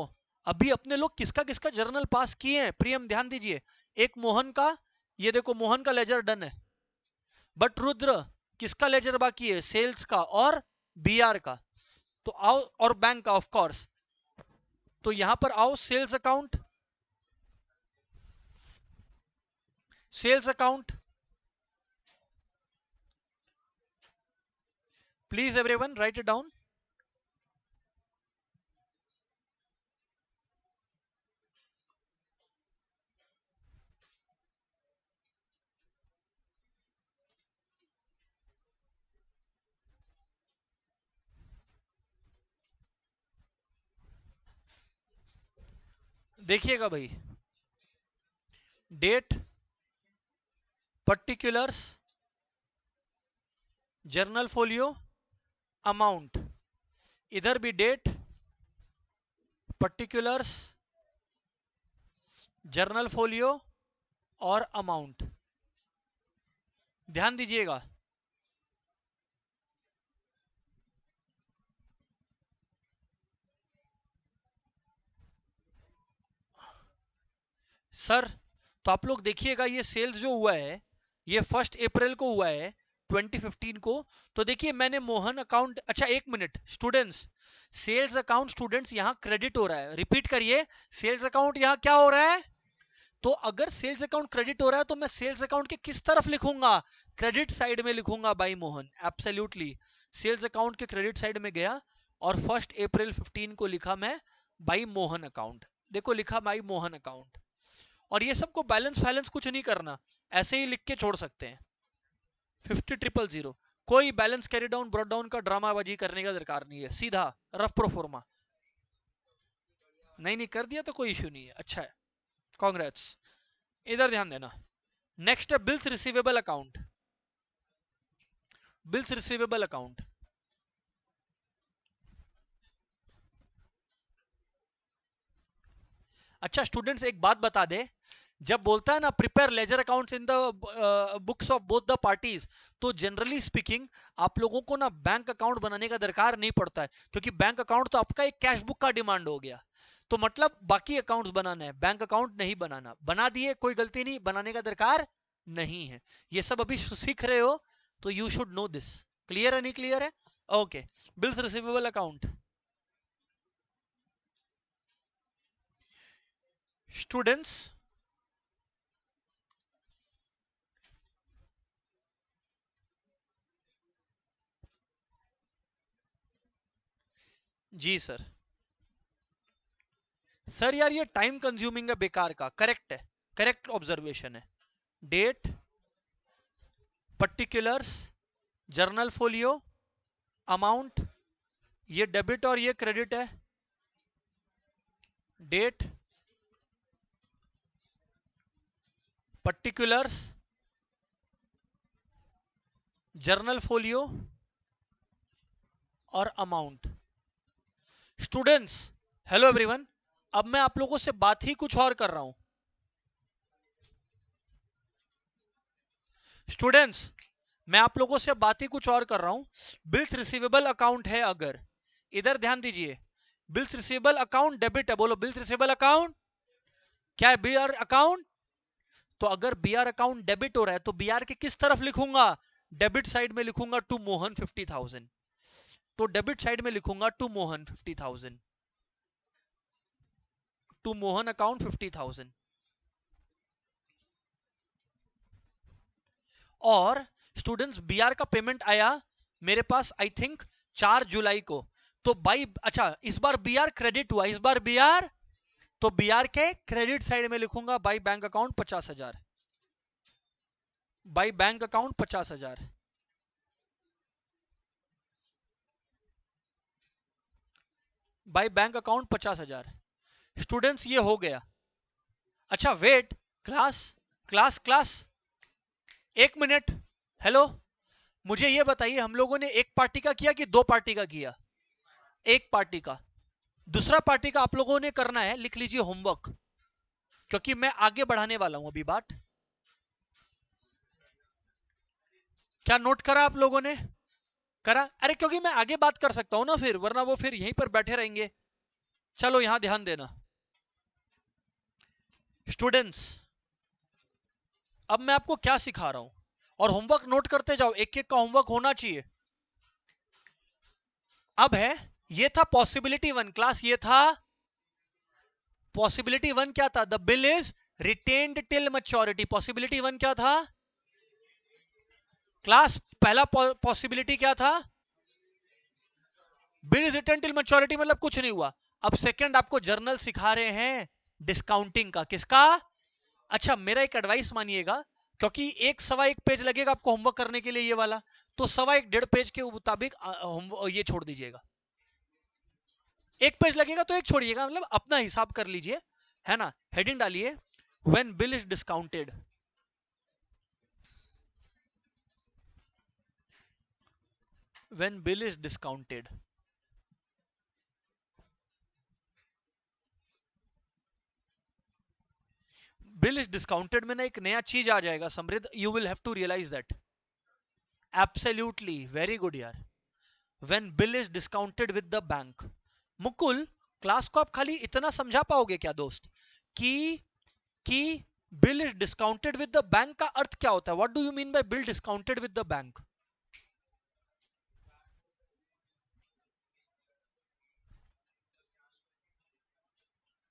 अभी अपने लोग किसका किसका जर्नल पास किए हैं, प्रियम ध्यान दीजिए, एक मोहन का, ये देखो मोहन का लेजर डन है, बट रुद्र किसका लेजर बाकी है? सेल्स का और बीआर का। तो आओ, और बैंक का ऑफ कोर्स, तो यहां पर आओ, sales account, sales account, please everyone write it down. देखिएगा भाई, date, particulars, journal folio, amount. इधर भी डेट, पर्टिकुलर्स, जर्नल फोलियो और अमाउंट। ध्यान दीजिएगा, सर तो आप लोग देखिएगा, ये सेल्स जो हुआ है ये 1 अप्रैल को हुआ है 2015 को। तो देखिए मैंने मोहन अकाउंट, अच्छा एक minute students, sales account students यहां क्रेडिट हो रहा है, रिपीट करिए, सेल्स अकाउंट यहां क्या हो रहा है? तो अगर सेल्स अकाउंट क्रेडिट हो रहा है तो मैं सेल्स अकाउंट के किस तरफ लिखूंगा? क्रेडिट साइड में लिखूंगा by Mohan, absolutely. Sales account के क्रेडिट साइड में गया और 1 अप्रैल 15 को लिखा मैं बाई मोहन अकाउंट। देखो लिखा बाई मोहन अकाउंट। और ये सबको बैलेंस फैलेंस कुछ नहीं करना, ऐसे ही लिख के छोड़ सकते हैं 50,000। कोई balance carry down brought down का ड्रामाबाजी करने का दरकार नहीं है, सीधा रफ प्रोफोर्मा। नहीं कर दिया तो कोई इश्यू नहीं है, अच्छा है, कांग्रेट्स। इधर ध्यान देना, नेक्स्ट है bills receivable account. Bills receivable account, अच्छा स्टूडेंट्स एक बात बता दे, जब बोलता है ना prepare ledger accounts in the books of both the parties, तो जनरली स्पीकिंग आप लोगों को ना बैंक अकाउंट बनाने का दरकार नहीं पड़ता है, क्योंकि बैंक अकाउंट तो आपका एक कैश बुक का डिमांड हो गया। तो मतलब बाकी अकाउंट्स बनाना है, बैंक अकाउंट नहीं बनाना। बना दिए, कोई गलती नहीं, बनाने का दरकार नहीं है। ये सब अभी सीख रहे हो तो you should know this. Clear है नहीं क्लियर है? Okay, bills receivable account students, जी सर। सर यार ये टाइम कंज्यूमिंग है बेकार का, करेक्ट है, करेक्ट ऑब्जर्वेशन है। Date, particulars, journal folio, amount, ये डेबिट और ये क्रेडिट है। डेट, पर्टिकुलर्स, जर्नल फोलियो और अमाउंट। स्टूडेंट्स हेलो एवरीवन, अब मैं आप लोगों से बात ही कुछ और कर रहा हूं। स्टूडेंट्स मैं आप लोगों से बात ही कुछ और कर रहा हूं। बिल्स रिसीवेबल अकाउंट है अगर, इधर ध्यान दीजिए, बिल्स रिसीवेबल अकाउंट डेबिट है, बोलो बिल्स रिसीवेबल अकाउंट क्या है? BR account. तो अगर बीआर अकाउंट डेबिट हो रहा है तो बीआर के किस तरफ लिखूंगा? डेबिट साइड में लिखूंगा टू मोहन 50,000। तो डेबिट साइड में लिखूंगा to Mohan 50,000, to Mohan account 50,000। और स्टूडेंट्स बीआर का पेमेंट आया मेरे पास आई थिंक 4 जुलाई को। तो बाई, अच्छा इस बार बीआर क्रेडिट हुआ, इस बार बीआर, तो बीआर के क्रेडिट साइड में लिखूंगा by bank account 50,000, by bank account 50,000, by bank account 50,000। Students ये हो गया। अच्छा वेट, क्लास क्लास क्लास, एक मिनट, हेलो, मुझे ये बताइए हम लोगों ने एक पार्टी का किया कि 2 पार्टी का किया? एक पार्टी का। दूसरा पार्टी का आप लोगों ने करना है, लिख लीजिए होमवर्क, क्योंकि मैं आगे बढ़ाने वाला हूं अभी बात। क्या नोट करा आप लोगों ने? करा? अरे क्योंकि मैं आगे बात कर सकता हूं ना फिर, वरना वो फिर यहीं पर बैठे रहेंगे। चलो यहां ध्यान देना स्टूडेंट्स, अब मैं आपको क्या सिखा रहा हूं, और होमवर्क नोट करते जाओ, एक एक का होमवर्क होना चाहिए। अब है, ये था पॉसिबिलिटी 1 क्लास, ये था पॉसिबिलिटी 1 क्या था? The bill is retained till maturity. Possibility 1 क्या था क्लास? पहला पॉसिबिलिटी क्या था? Bill is retained till maturity, मतलब कुछ नहीं हुआ। अब सेकंड आपको जर्नल सिखा रहे हैं डिस्काउंटिंग का, किसका? अच्छा मेरा एक एडवाइस मानिएगा, क्योंकि 1 पेज लगेगा आपको होमवर्क करने के लिए ये वाला, तो 1.5 पेज के मुताबिक ये छोड़ दीजिएगा। 1 पेज लगेगा तो 1 छोड़िएगा, मतलब अपना हिसाब कर लीजिए। है ना, हेडिंग डालिए when bill is discounted, when bill is discounted. Bill is discounted में ना एक नया चीज आ जाएगा Samriddh, you will have to realize that. Absolutely, very good यार। When bill is discounted with the bank. Mukul, class को आप खाली इतना समझा पाओगे क्या दोस्त कि कि bill is discounted with the bank का अर्थ क्या होता है? What do you mean by bill discounted with the bank?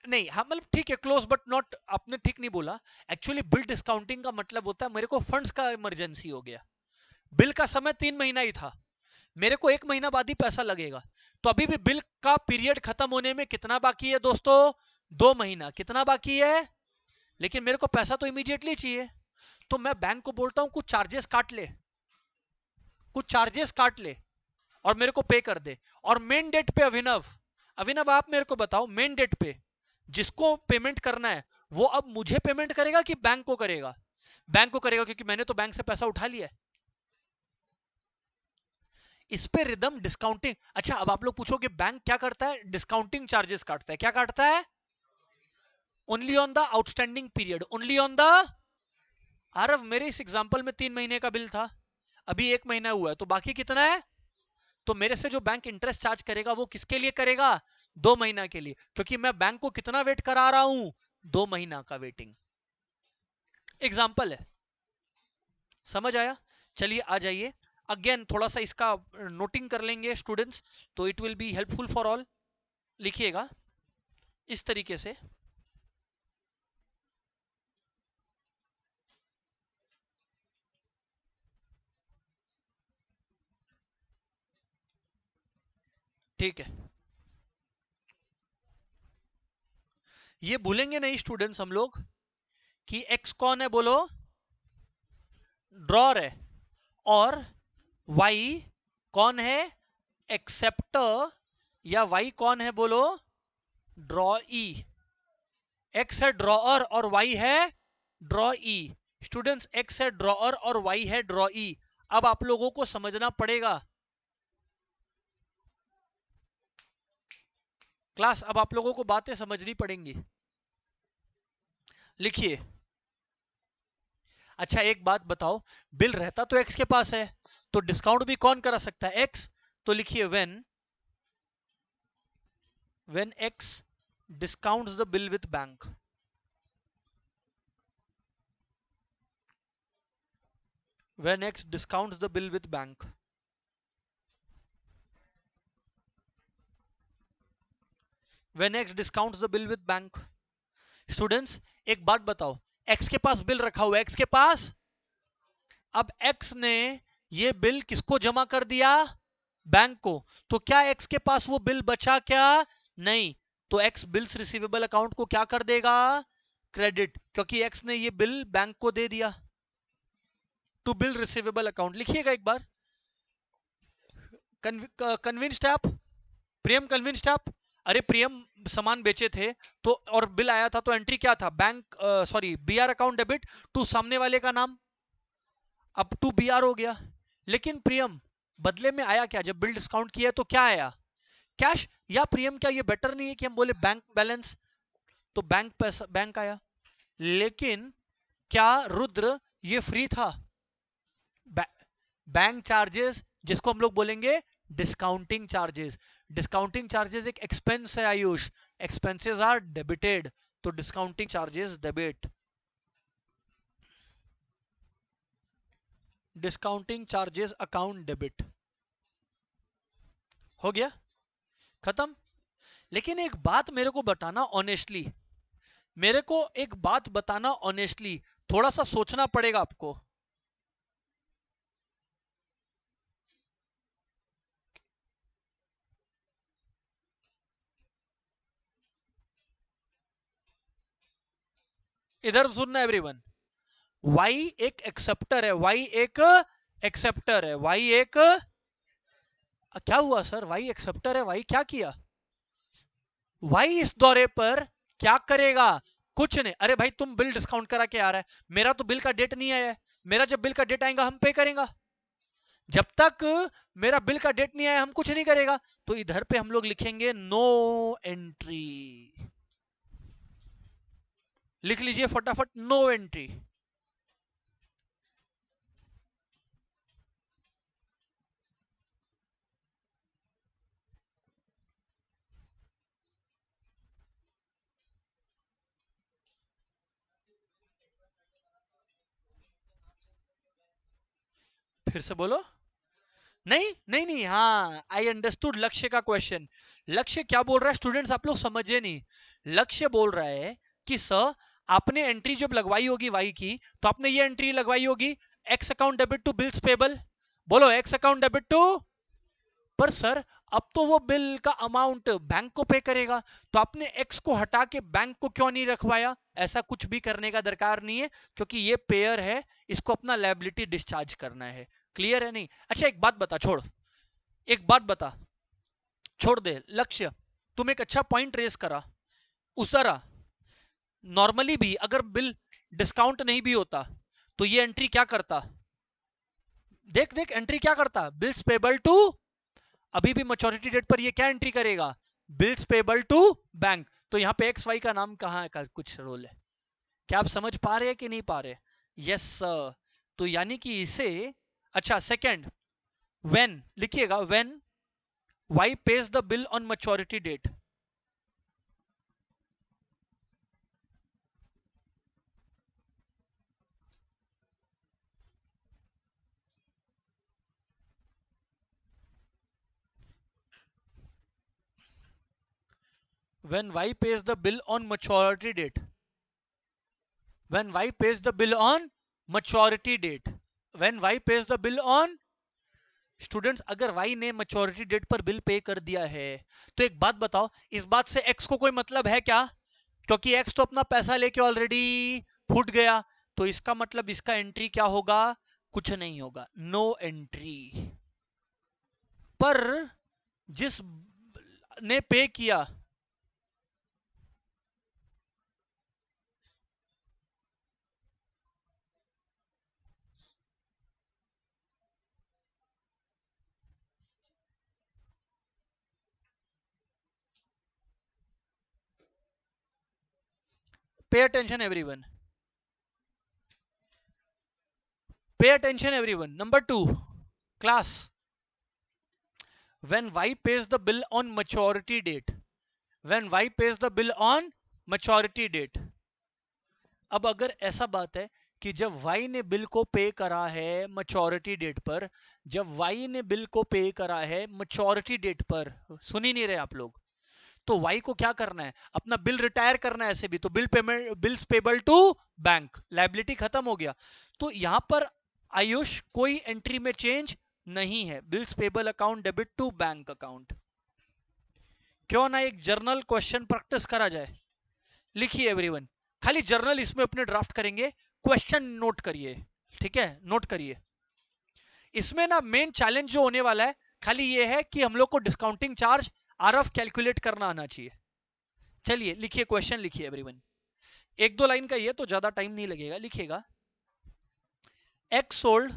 नहीं, हाँ मतलब ठीक है, क्लोज बट नॉट, आपने ठीक नहीं बोला। एक्चुअली बिल डिस्काउंटिंग का मतलब होता है मेरे को फंड्स का इमरजेंसी हो गया, बिल का समय 3 महीना ही था, मेरे को 1 महीना बाद ही पैसा लगेगा, तो अभी भी बिल का पीरियड खत्म होने में कितना बाकी है दोस्तों? 2 महीना। कितना बाकी है? लेकिन मेरे को पैसा तो इमीडिएटली चाहिए, तो मैं बैंक को बोलता हूं कुछ चार्जेस काट ले, कुछ चार्जेस काट ले और मेरे को पे कर दे। और मेन डेट पे अभिनव, अभिनव आप मेरे को बताओ, मेन डेट पे जिसको पेमेंट करना है वो अब मुझे पेमेंट करेगा कि बैंक को करेगा? बैंक को करेगा, क्योंकि मैंने तो बैंक से पैसा उठा लिया है। इस पे रिदम डिस्काउंटिंग। अच्छा, अब आप लोग पूछोगे बैंक क्या करता है? डिस्काउंटिंग चार्जेस काटता है। क्या काटता है? Only on the outstanding period, only on the. Aarav, मेरे इस एग्जांपल में 3 महीने का बिल था, अभी 1 महीना हुआ है, तो बाकी कितना है? तो मेरे से जो बैंक इंटरेस्ट चार्ज करेगा वो किसके लिए करेगा? 2 महीना के लिए, क्योंकि मैं बैंक को कितना वेट करा रहा हूं? 2 महीना का वेटिंग। एग्जाम्पल है, समझ आया? चलिए आ जाइए, अगेन थोड़ा सा इसका नोटिंग कर लेंगे स्टूडेंट्स, तो it will be helpful for all. लिखिएगा इस तरीके से, ठीक है? ये भूलेंगे नहीं स्टूडेंट्स हम लोग कि एक्स कौन है बोलो? ड्रॉर है। और वाई कौन है? एक्सेप्टर। या वाई कौन है बोलो? ड्रॉई। एक्स है ड्रॉअर और वाई है ड्रॉई। स्टूडेंट्स, एक्स है ड्रॉअर और वाई है ड्रॉई। अब आप लोगों को समझना पड़ेगा क्लास, अब आप लोगों को बातें समझनी पड़ेंगी। लिखिए। अच्छा एक बात बताओ, बिल रहता तो एक्स के पास है, तो डिस्काउंट भी कौन करा सकता है? एक्स। तो लिखिए when x discounts the bill with bank, when x discounts the bill with bank, when x discounts the bill with bank. Students एक बात बताओ, एक्स के पास बिल रखा हुआ है, एक्स के पास, अब एक्स ने ये बिल किसको जमा कर दिया? बैंक को। तो क्या एक्स के पास वो बिल बचा क्या? नहीं। तो एक्स बिल्स रिसीवेबल अकाउंट को क्या कर देगा? क्रेडिट, क्योंकि एक्स ने ये बिल बैंक को दे दिया। टू बिल रिसीवेबल अकाउंट, लिखिएगा एक बार। कन्विंस्ड आप? प्रियम कन्विंस्ड आप? अरे प्रियम, सामान बेचे थे तो और बिल आया था, तो एंट्री क्या था? Bank, sorry, BR account debit to सामने वाले का नाम, अब टू बीआर हो गया। लेकिन प्रियम, बदले में आया क्या? जब बिल डिस्काउंट किया तो क्या आया? कैश। या प्रियम, क्या ये बेटर नहीं है कि हम बोले बैंक बैलेंस? तो बैंक पैसा, बैंक आया। लेकिन क्या रुद्र ये फ्री था? बैंक चार्जेस, जिसको हम लोग बोलेंगे डिस्काउंटिंग चार्जेस। डिस्काउंटिंग चार्जेस एक एक्सपेंस है आयुष, एक्सपेंसेस आर डेबिटेड, तो discounting charges debit, discounting charges account debit. हो गया, खत्म। लेकिन एक बात मेरे को बताना ऑनेस्टली, मेरे को एक बात बताना ऑनेस्टली, थोड़ा सा सोचना पड़ेगा आपको। इधर सुनना एवरीवन, वाई एक एक्सेप्टर है, वाई एक एक्सेप्टर है, वाई एक क्या हुआ सर? वाई एक्सेप्टर है, वाई क्या किया? वाई इस दौरे पर क्या करेगा? कुछ नहीं। अरे भाई तुम बिल डिस्काउंट करा के आ रहा है, मेरा तो बिल का डेट नहीं आया है, मेरा जब बिल का डेट आएगा हम पे करेंगे। जब तक मेरा बिल का डेट नहीं आया हम कुछ नहीं करेगा। तो इधर पे हम लोग लिखेंगे नो एंट्री। लिख लीजिए फटाफट, नो एंट्री। फिर से बोलो। नहीं नहीं नहीं, हाँ आई अंडरस्टूड लक्ष्य का क्वेश्चन। लक्ष्य क्या बोल रहा है स्टूडेंट्स, आप लोग समझे नहीं। लक्ष्य बोल रहा है कि सर आपने एंट्री जब लगवाई होगी वाई की, तो आपने ये एंट्री लगवाई होगी, X account debit to bills payable. बोलो, एक्स अकाउंट डेबिट टू। पर सर अब तो वो बिल का अमाउंट बैंक को पे करेगा, तो आपने एक्स को हटा के बैंक को क्यों नहीं रखवाया? ऐसा कुछ भी करने का दरकार नहीं है, क्योंकि ये पेयर है, इसको अपना लायबिलिटी डिस्चार्ज करना है। क्लियर है नहीं? अच्छा एक बात बता, छोड़, एक बात बता, छोड़ दे लक्ष्य। तुम एक अच्छा पॉइंट रेस करा। उस तरह नॉर्मली भी अगर बिल डिस्काउंट नहीं भी होता तो ये एंट्री क्या करता? देख देख एंट्री क्या करता, बिल्स पेबल टू। अभी भी मैच्योरिटी डेट पर ये क्या एंट्री करेगा? Bills payable to bank. तो यहां पे एक्स वाई का नाम कहां का कुछ रोल है? क्या आप समझ पा रहे हैं कि नहीं पा रहे? Yes sir. तो यानी कि इसे, अच्छा सेकंड, व्हेन लिखिएगा, when Y pays the bill on maturity date. when y pays the bill on maturity date, when y pays the bill on maturity date, when y pays the bill on, students अगर y ने मैच्योरिटी डेट पर बिल पे कर दिया है, तो एक बात बताओ, इस बात से x को कोई मतलब है क्या? क्योंकि x तो अपना पैसा लेके ऑलरेडी फूट गया, तो इसका मतलब इसका एंट्री क्या होगा? कुछ नहीं होगा, नो एंट्री। पर जिस ने पे किया, pay attention everyone, pay attention everyone. Number 2 class, when y pays the bill on maturity date, when y pays the bill on maturity date। अब अगर ऐसा बात है कि जब y ने बिल को पे करा है मैच्योरिटी डेट पर, जब y ने बिल को पे करा है मैच्योरिटी डेट पर, सुन ही नहीं रहे आप लोग, तो y को क्या करना है? अपना बिल रिटायर करना है। ऐसे भी तो bill payment, bills payable to bank, liability खत्म हो गया। तो यहां पर आयुष कोई एंट्री में चेंज नहीं है, bills payable account debit to bank account. क्यों ना एक जर्नल क्वेश्चन प्रैक्टिस करा जाए? लिखिए एवरीवन, खाली जर्नल इसमें अपने ड्राफ्ट करेंगे, क्वेश्चन नोट करिए, ठीक है? नोट करिए। इसमें ना मेन चैलेंज जो होने वाला है खाली ये है कि हम लोग को डिस्काउंटिंग चार्ज आरएफ कैलकुलेट करना आना चाहिए। चलिए लिखिए, क्वेश्चन लिखिए एवरीवन। एक दो लाइन का ये तो ज्यादा टाइम नहीं लगेगा, लिखिएगा। X sold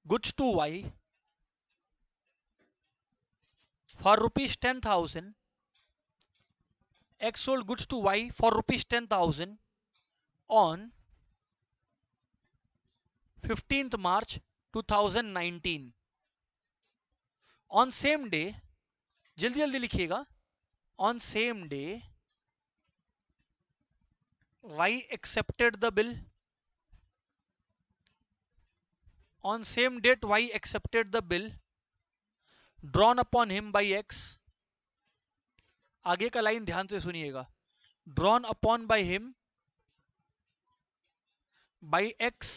goods to Y for rupees 10,000, X sold goods to Y for rupees 10,000 on 15th March 2019। On same day, जल्दी जल्दी लिखिएगा, on same day Y accepted the bill, on same date Y accepted the bill drawn upon him by X। आगे का लाइन ध्यान से सुनिएगा, drawn upon by him by X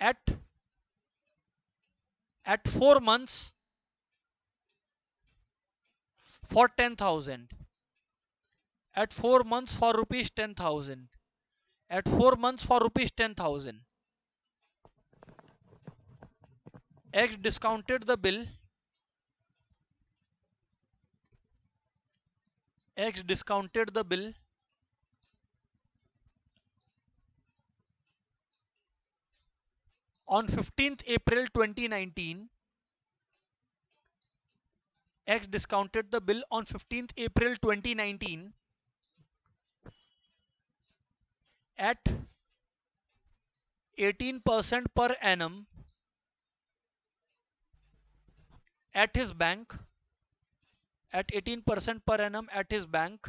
at 4 months for 10,000, at 4 months for rupees 10,000, at 4 months for rupees 10,000। X discounted the bill X discounted the bill on 15th April 2019. X discounted the bill on 15th April 2019 at 18% per annum at his bank, at 18% per annum at his bank,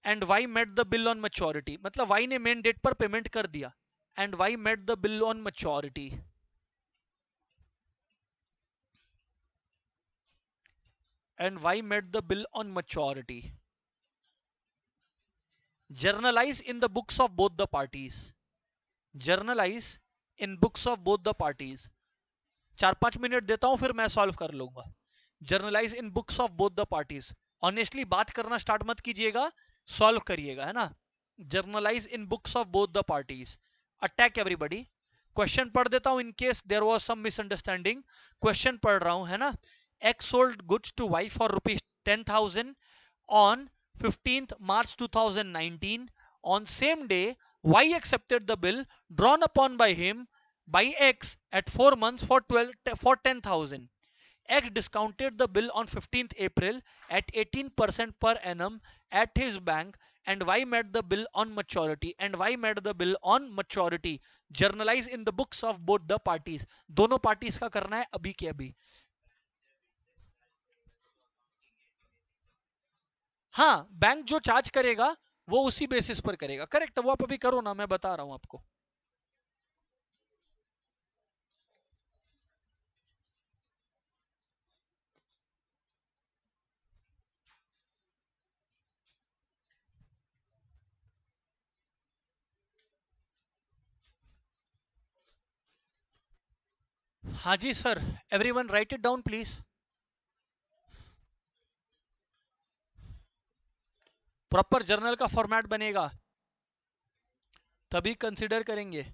and Y met the bill on maturity. मतलब Y ने मेन डेट पर पेमेंट कर दिया, and Y met the bill on maturity. And Y met the bill on maturity. Journalize in the books of both the parties. Journalize in books of both the parties. 4-5 minute देता हूं, फिर मैं सॉल्व कर लूंगा. Journalise in books of both the parties. Honestly बात करना स्टार्ट मत कीजिएगा, सॉल्व करिएगा, है ना. Journalise in books of both the parties. Attack everybody. Question पढ़ देता हूं in case there was some misunderstanding. Question पढ़ रहा हूं, है ना. X sold goods to Y for ₹10,000 on 15th March 2019. On same day, Y accepted the bill drawn upon by him by X at 4 months for 10,000. X discounted the bill on 15th April at 18% per annum at his bank, and Y met the bill on maturity. And Y met the bill on maturity. Journalize in the books of both the parties. दोनों parties का करना है अभी के अभी. हाँ, बैंक जो चार्ज करेगा वो उसी बेसिस पर करेगा. करेक्ट, वो आप अभी करो ना, मैं बता रहा हूं आपको. हाँ जी sir, everyone write it down please. Proper journal का फॉर्मेट बनेगा तभी कंसीडर करेंगे.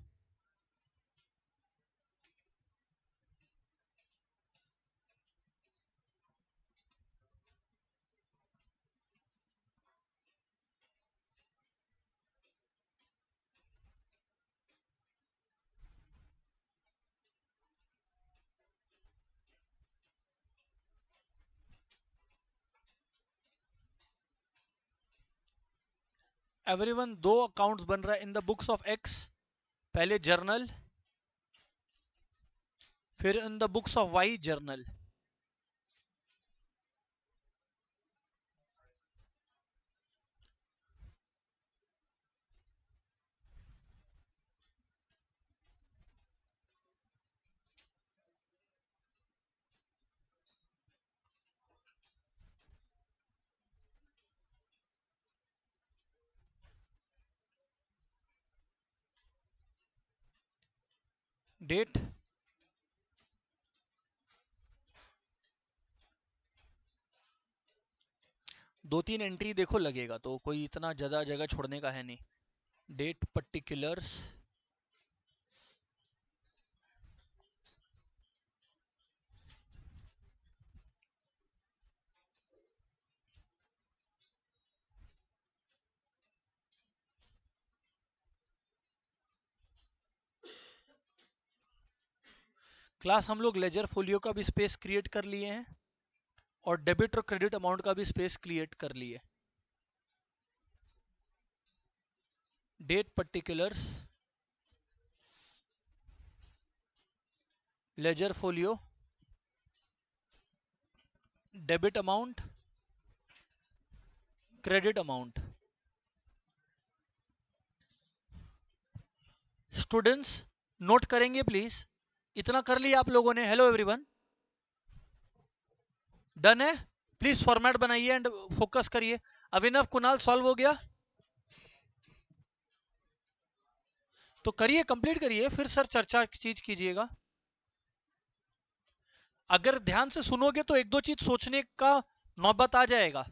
एवरीवन, दो अकाउंट्स बन रहा है in the books of X. पहले जर्नल, फिर in the books of Y journal. Date, दो तीन एंट्री देखो लगेगा, तो कोई इतना ज्यादा जगह छोड़ने का है नहीं. डेट पर्टिकुलर्स, क्लास हम लोग लेजर फोलियो का भी स्पेस क्रिएट कर लिए हैं और डेबिट और क्रेडिट अमाउंट का भी स्पेस क्रिएट कर लिए. Date particulars, ledger folio, debit amount, credit amount. Students note करेंगे प्लीज. इतना कर लिया आप लोगों ने. हेलो एवरीवन, डन है. प्लीज फॉर्मेट बनाइए एंड फोकस करिए. अभिनव, कुणाल, सॉल्व हो गया तो करिए, कंप्लीट करिए, फिर सर चर्चा चीज कीजिएगा. अगर ध्यान से सुनोगे तो एक दो चीज सोचने का नौबत आ जाएगा.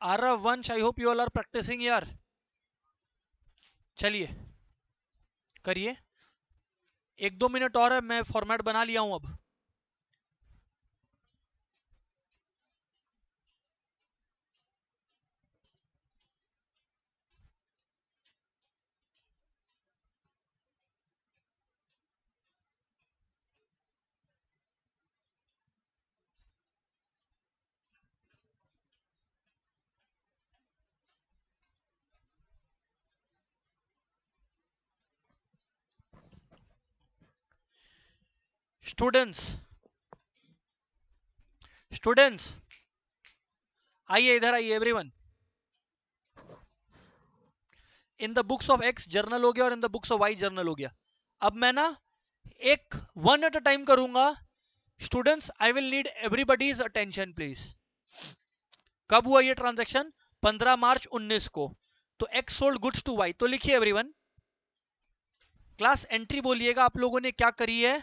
Aarav Vansh, I hope you all are practising यार। चलिए करिए, 1-2 मिनट और है, मैं फॉर्मेट बना लिया हूं अब। स्टूडेंट्स, स्टूडेंट्स आइए, इधर आइए everyone. In the books of X journal हो गया और in the books of Y journal हो गया। अब मैं ना एक वन एट अ टाइम करूंगा। Students I will need everybody's attention please. कब हुआ ये ट्रांजैक्शन? 15 मार्च 19 को। तो X sold goods to Y, तो लिखिए एवरीवन। क्लास एंट्री बोलिएगा आप लोगों ने क्या करी है,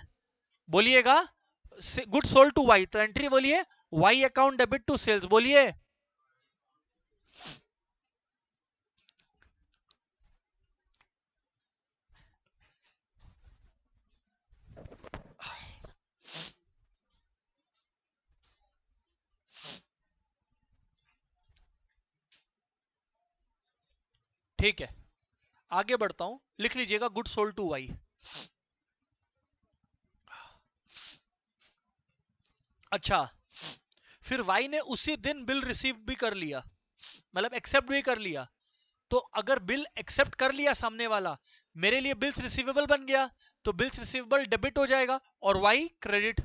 बोलिएगा। गुड्स सोल्ड टू वाई, तो एंट्री बोलिए Y account debit to sales, बोलिए। ठीक है, आगे बढ़ता हूं, लिख लीजिएगा गुड सोल्ड टू वाई। अच्छा, फिर वाई ने उसी दिन बिल रिसीव भी कर लिया, मतलब एक्सेप्ट भी कर लिया। तो अगर बिल एक्सेप्ट कर लिया सामने वाला, मेरे लिए बिल्स रिसीवेबल बन गया, तो बिल्स रिसीवेबल डेबिट हो जाएगा और Y credit.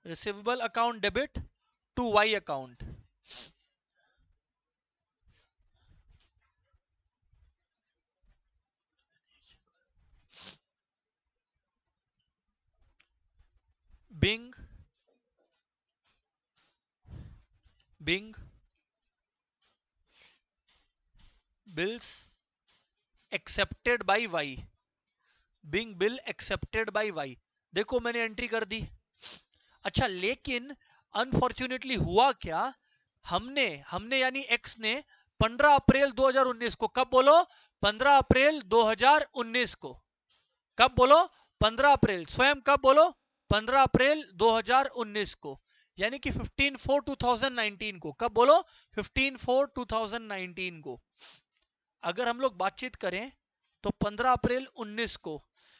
Receivable account debit to Y account. Being bills accepted by Y, being bill accepted by Y. देखो मैंने एंट्री कर दी। अच्छा, लेकिन अनफॉर्चुनेटली हुआ क्या, हमने हमने यानी एक्स ने 15 अप्रैल 2019 को, कब बोलो, 15 अप्रैल 2019 को, कब बोलो, 15 अप्रैल, स्वयं कब बोलो, 15 अप्रैल 2019 को, यानी कि 15/4/2019 को, कब बोलो, 15/4/2019 को। अगर हम लोग बातचीत करें तो 15 अप्रैल 19 को।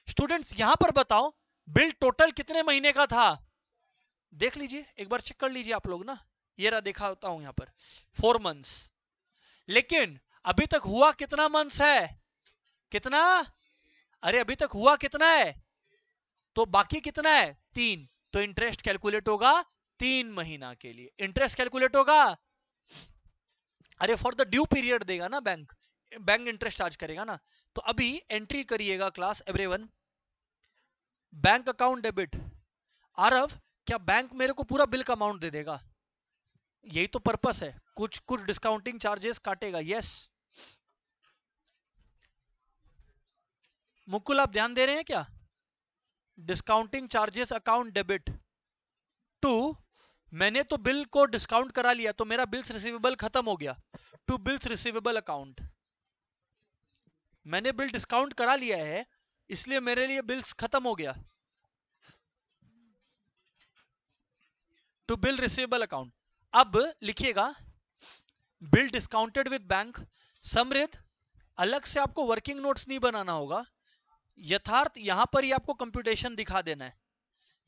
स्टूडेंट्स यहां पर बताओ बिल टोटल कितने महीने का था, देख लीजिए एक बार, चेक कर लीजिए आप लोग ना। ये रहा, देखा होता हूं यहां पर 4 मंथ्स, लेकिन अभी तक हुआ कितना मंथ्स है, कितना, अरे अभी तक हुआ कितना है, तो बाकी कितना है 3, तो इंटरेस्ट कैलकुलेट होगा 3 महीना के लिए, इंटरेस्ट कैलकुलेट होगा। अरे फॉर द ड्यू पीरियड देगा ना बैंक, बैंक इंटरेस्ट चार्ज करेगा ना। तो अभी एंट्री करिएगा class everyone, bank account debit. Aarav, क्या बैंक मेरे को पूरा बिल का अमाउंट दे देगा? यही तो पर्पस है, कुछ कुछ डिस्काउंटिंग चार्जेस काटेगा, यस। मुकुल आप ध्यान दे रहे हैं क्या? Discounting charges account debit to, मैंने तो बिल को डिस्काउंट करा लिया, तो मेरा बिल्स रिसीवेबल खत्म हो गया, टू बिल्स रिसीवेबल अकाउंट। मैंने बिल डिस्काउंट करा लिया है, इसलिए मेरे लिए बिल्स खत्म हो गया, टू बिल रिसीवेबल अकाउंट। अब लिखिएगा बिल डिस्काउंटेड विद बैंक। समृद्ध, अलग से आपको वर्किंग नोट्स नहीं बनाना होगा, यथार्थ यहां पर ही आपको कंप्यूटेशन दिखा देना है।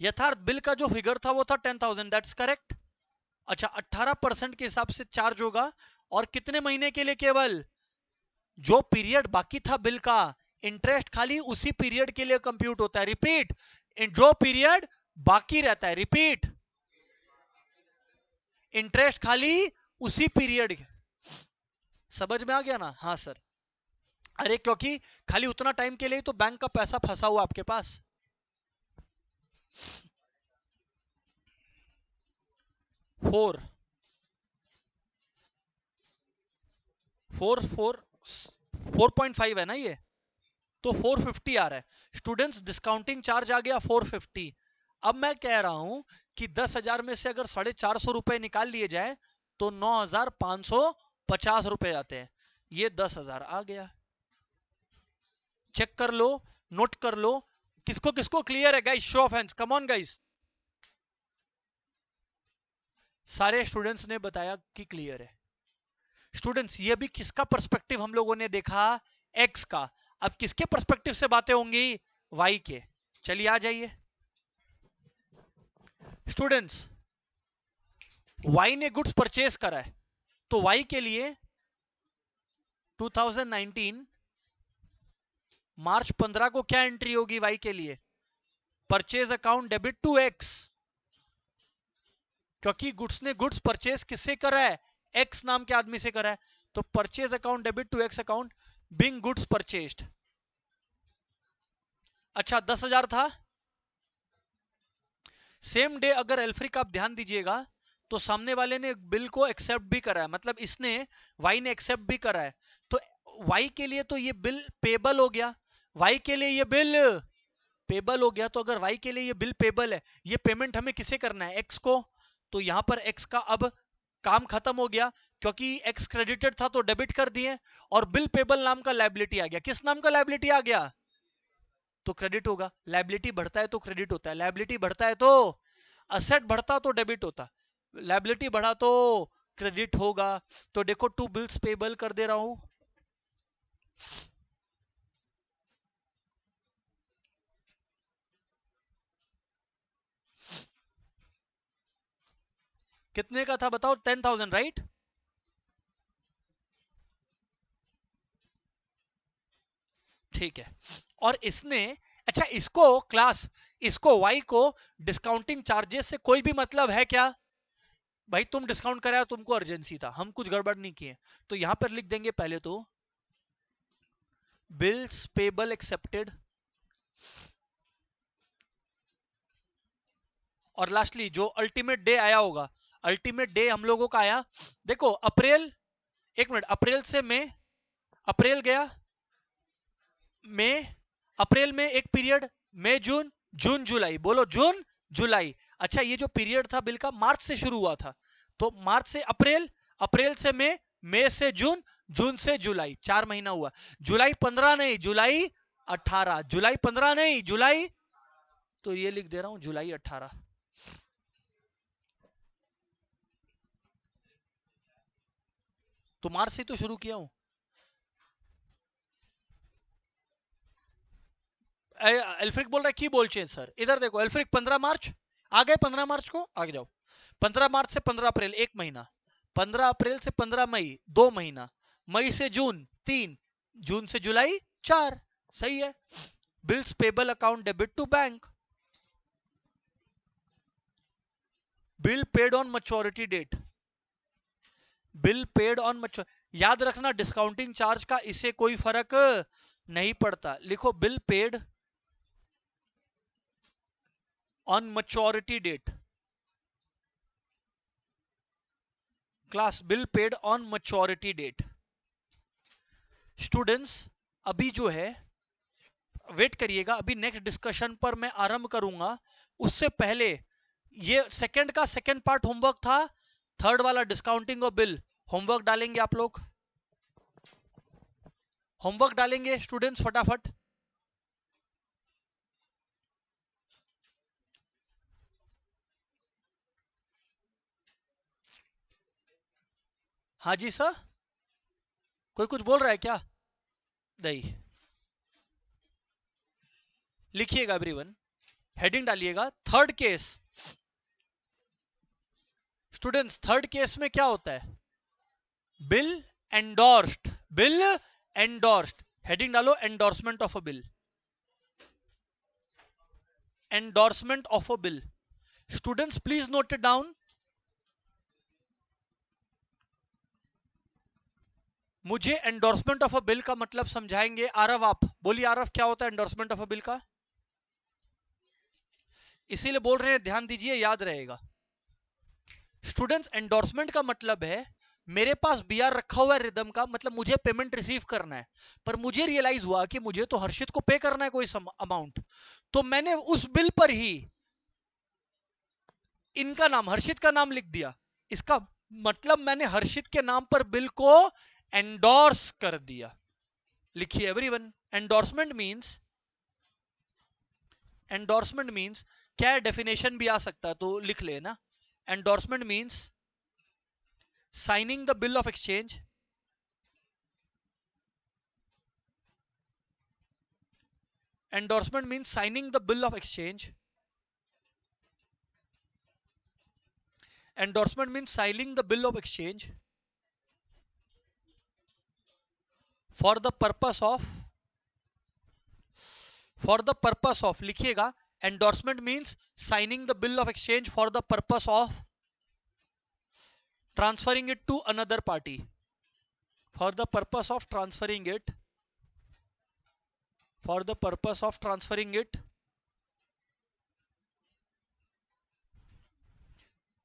यथार्थ बिल का जो फिगर था वो था 10,000, दैट्स करेक्ट। अच्छा, 18% के हिसाब से चार्ज होगा, और कितने महीने के लिए? केवल जो पीरियड बाकी था बिल का, इंटरेस्ट खाली उसी पीरियड के लिए कंप्यूट होता है। रिपीट, जो पीरियड बाकी रहता है, रिपीट, इंटरेस्ट खाली उसी पीरियड। समझ में आ गया ना? हाँ सर। अरे क्योंकि खाली उतना टाइम के लिए तो बैंक का पैसा फंसा हुआ आपके पास। 4 4 4.5 है ना ये, तो 450 आ रहा है। स्टूडेंट्स डिस्काउंटिंग चार्ज आ गया 450। अब मैं कह रहा हूं कि 10,000 में से अगर 450 रुपए निकाल लिए जाए तो 9,550 रुपए आते हैं। ये 10,000 आ गया। चेक कर लो, नोट कर लो। किसको किसको क्लियर है guys? Show off hands, come on guys. सारे स्टूडेंट्स ने बताया कि क्लियर है। स्टूडेंट्स ये भी किसका पर्सपेक्टिव हम लोगों ने देखा? एक्स का। अब किसके पर्सपेक्टिव से बातें होंगी? वाई के। चलिए आ जाइए स्टूडेंट्स। वाई ने गुड्स परचेज करा है तो वाई के लिए 2019 मार्च 15 को क्या एंट्री होगी वाई के लिए? Purchase account debit to X, क्योंकि गुड्स ने गुड्स परचेज किससे करा है? एक्स नाम के आदमी से करा है। तो purchase account debit to X account being goods purchased. अच्छा 10,000 था। सेम डे अगर एल्फ्रिक आप ध्यान दीजिएगा तो सामने वाले ने बिल को एक्सेप्ट भी करा है, मतलब इसने वाई ने एक्सेप्ट भी करा है। तो वाई के लिए तो ये बिल पेबल हो गया, वाई के लिए ये बिल पेबल हो गया। तो अगर वाई के लिए ये बिल पेबल है, ये पेमेंट हमें किसे करना है? एक्स को। तो यहां पर एक्स का अब काम खत्म हो गया, क्योंकि एक्स क्रेडिटेड था तो डेबिट कर दिए, और बिल पेबल नाम का लायबिलिटी आ गया। किस नाम का लायबिलिटी आ गया? तो क्रेडिट होगा। लायबिलिटी बढ़ता है तो क्रेडिट होता है, लायबिलिटी बढ़ता है तो असेट बढ़ता तो डेबिट होता, लायबिलिटी बढ़ा तो क्रेडिट होगा। तो देखो टू बिल्स पेबल कर दे रहा हूं। कितने का था बताओ? 10,000 राइट। ठीक है। और इसने, अच्छा इसको क्लास, इसको वाई को डिस्काउंटिंग चार्जेस से कोई भी मतलब है क्या? भाई तुम डिस्काउंट कराया, तुमको अर्जेंसी था, हम कुछ गड़बड़ नहीं किए। तो यहां पर लिख देंगे पहले तो बिल्स पेबल एक्सेप्टेड, और लास्टली जो अल्टीमेट डे आया होगा, अल्टीमेट डे हम लोगों का आया, देखो अप्रैल, एक मिनट, अप्रैल से मई, अप्रैल गया, मई, अप्रैल में एक पीरियड, मई जून, जून जुलाई, बोलो जून जुलाई। अच्छा ये जो पीरियड था बिल का मार्च से शुरू हुआ था, तो मार्च से अप्रैल, अप्रैल से मई, मई से जून, जून से जुलाई, 4 महीना हुआ। जुलाई 15 नहीं, जुलाई 18, जुलाई 15 नहीं, जुलाई, तो ये लिख दे रहा हूं जुलाई 18। तो मार्च से तो शुरू किया हूं। एल्फ्रिक बोल रहा है की बोल चेंज सर, इधर देखो एल्फ्रिक 15 मार्च आ गए, 15 मार्च को आगे जाओ। 15 मार्च से 15 अप्रैल 1 महीना, 15 अप्रैल से 15 मई 2 महीना, मई से जून 3, जून से जुलाई 4। सही है। Bills payable account debit to bank, bill paid on maturity date, bill paid on maturity. याद रखना डिस्काउंटिंग चार्ज का इसे कोई फर्क नहीं पड़ता, लिखो bill paid on maturity date, class bill paid on maturity date. Students अभी जो है वेट करिएगा, अभी नेक्स्ट डिस्कशन पर मैं आरंभ करूंगा, उससे पहले ये सेकंड का सेकंड पार्ट होमवर्क था, थर्ड वाला डिस्काउंटिंग ऑफ बिल होमवर्क डालेंगे आप लोग, होमवर्क डालेंगे स्टूडेंट्स फटाफट। हाँ जी सर, कोई कुछ बोल रहा है क्या? नहीं, लिखिएगा एवरीवन, हेडिंग डालिएगा third case. Students third case में क्या होता है? Bill endorsed, bill endorsed, heading डालो endorsement of a bill, endorsement of a bill. Students please note it down. मुझे एंडोर्समेंट ऑफ अ बिल का मतलब समझाएंगे आरव, आप बोलिए आरव क्या होता है एंडोर्समेंट ऑफ अ बिल का? इसीलिए बोल रहे हैं ध्यान दीजिए, याद रहेगा। स्टूडेंट्स एंडोर्समेंट का मतलब है मेरे पास बीआर रखा हुआ है रिदम का, मतलब मुझे पेमेंट रिसीव करना है, पर मुझे रियलाइज हुआ कि मुझे तो हर्षित को पे करना है कोई अमाउंट, तो मैंने उस बिल पर ही इनका नाम, हर्षित का नाम लिख दिया। इसका मतलब मैंने हर्षित के नाम पर बिल को एंडोर्स कर दिया। लिखिए everyone, endorsement means, endorsement means क्या है, डेफिनेशन भी आ सकता है तो लिख लेना। Endorsement means signing the bill of exchange, endorsement means signing the bill of exchange, endorsement means signing the bill of exchange for the purpose of, for the purpose of, लिखिएगा, endorsement means signing the bill of exchange for the purpose of transferring it to another party, for the purpose of transferring it, for the purpose of transferring it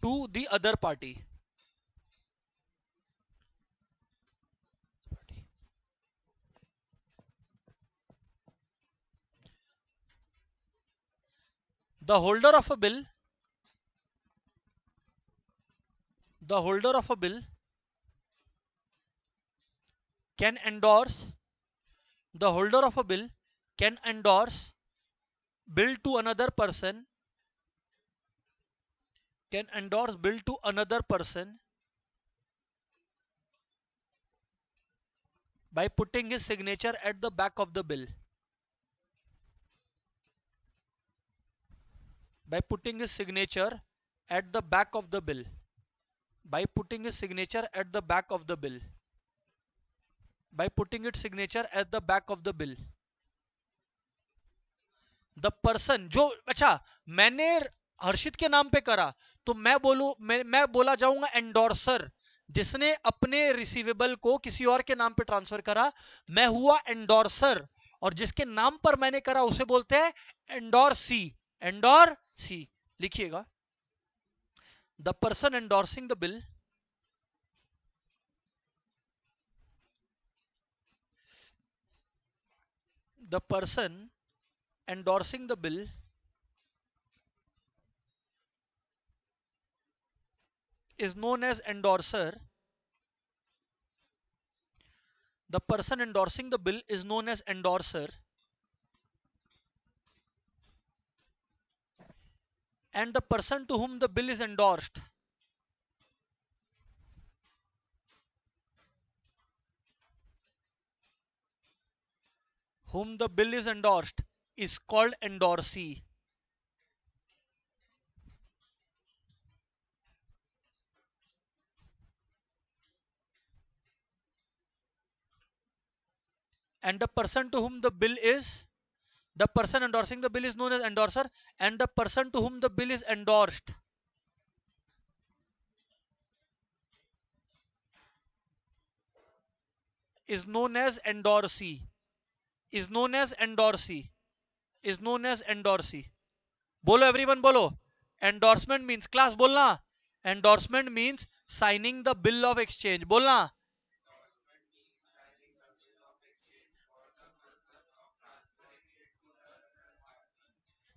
to the other party. The holder of a bill, the holder of a bill can endorse, the holder of a bill can endorse bill to another person, can endorse bill to another person by putting his signature at the back of the bill, by putting his signature at the back of the bill, by putting his signature at the back of the bill, by putting its signature at the back of the bill. The person जो, अच्छा मैंने हर्षित के नाम पे करा तो मैं बोलू, मैं बोला जाऊंगा एंडोर्सर, जिसने अपने रिसीवेबल को किसी और के नाम पे ट्रांसफर करा, मैं हुआ एंडोर्सर, और जिसके नाम पर मैंने करा उसे बोलते हैं एंडोर्सी, एंडोर्सी। लिखिएगा, the person endorsing the bill, the person endorsing the bill is known as endorser, the person endorsing the bill is known as endorser, and the person to whom the bill is endorsed, whom the bill is endorsed, is called endorsee. And the person to whom the bill is, the person endorsing the bill is known as endorser, and the person to whom the bill is endorsed is known as endorsee, is known as endorsee, is known as endorsee. बोलो एवरीवन बोलो, एंडोर्समेंट मींस, क्लास बोलना, endorsement means signing the bill of exchange, बोलना,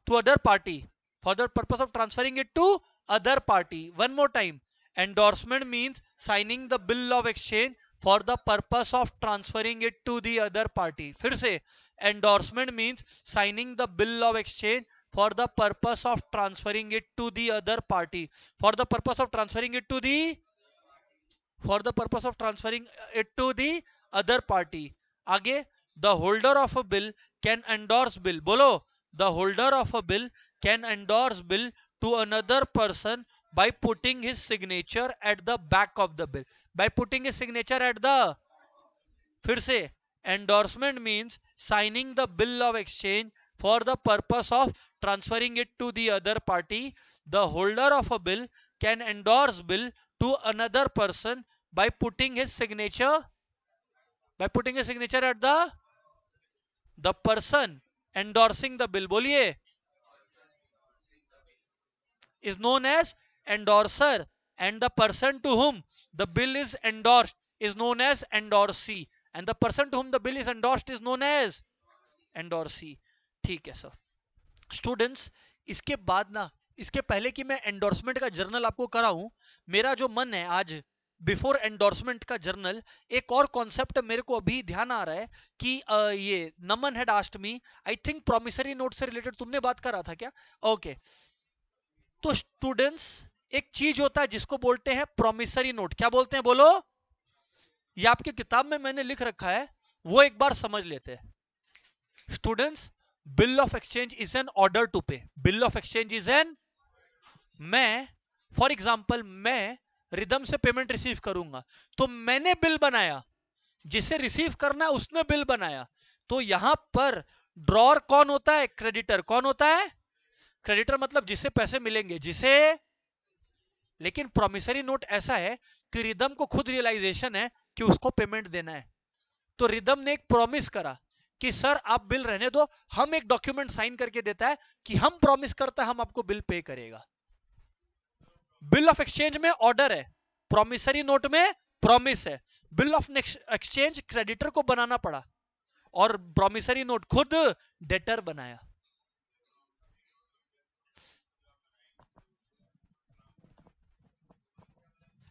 to other party, for the purpose of transferring it to other party. One more time, endorsement means signing the bill of exchange for the purpose of transferring it to the other party. फिर से, endorsement means signing the bill of exchange for the purpose of transferring it to the other party, for the purpose of transferring it to the, for the purpose of transferring it to the other party. आगे, the holder of a bill can endorse bill, बोलो, the holder of a bill can endorse bill to another person by putting his signature at the back of the bill, by putting his signature at the, फिर से, endorsement means signing the bill of exchange for the purpose of transferring it to the other party. The holder of a bill can endorse bill to another person by putting his signature, by putting his signature at the person endorsing the bill, बोलिए, is known as endorser, and the person to whom the bill is endorsed is known as endorsee, and the person to whom the bill is endorsed is known as endorsee. ठीक है सर. स्टूडेंट्स, इसके बाद ना, इसके पहले कि मैं एंडोर्समेंट का जर्नल आपको कराऊं, मेरा जो मन है आज बिफोर एंडोर्समेंट का जर्नल, एक और कॉन्सेप्ट मेरे को अभी ध्यान आ रहा है कि ये Naman had asked me, I think promissory note से रिलेटेड तुमने बात करा था क्या? ओके. तो स्टूडेंट्स, एक चीज होता है जिसको बोलते हैं प्रोमिसरी नोट. क्या बोलते हैं बोलो? ये आपकी किताब में मैंने लिख रखा है, वो एक बार समझ लेते हैं. Students, bill of exchange is an order to pay. Bill of exchange is an, मैं फॉर एग्जांपल मैं रिदम से पेमेंट रिसीव करूंगा, तो मैंने बिल बनाया, जिसे रिसीव करना है उसने बिल बनाया. तो यहां पर ड्रॉर कौन होता है? क्रेडिटर. कौन होता है? क्रेडिटर, मतलब जिसे पैसे मिलेंगे, जिसे. लेकिन प्रोमिसरी नोट ऐसा है कि रिदम को खुद रियलाइजेशन है कि उसको पेमेंट देना है. तो रिदम ने एक प्रॉमिस करा कि सर आप बिल रहने दो, हम एक डॉक्यूमेंट साइन करके देता है कि हम प्रॉमिस करता है हम आपको बिल पे करेगा. बिल ऑफ एक्सचेंज में ऑर्डर है, प्रोमिसरी नोट में प्रॉमिस है. बिल ऑफ एक्सचेंज क्रेडिटर को बनाना पड़ा और प्रोमिसरी नोट खुद डेटर बनाया.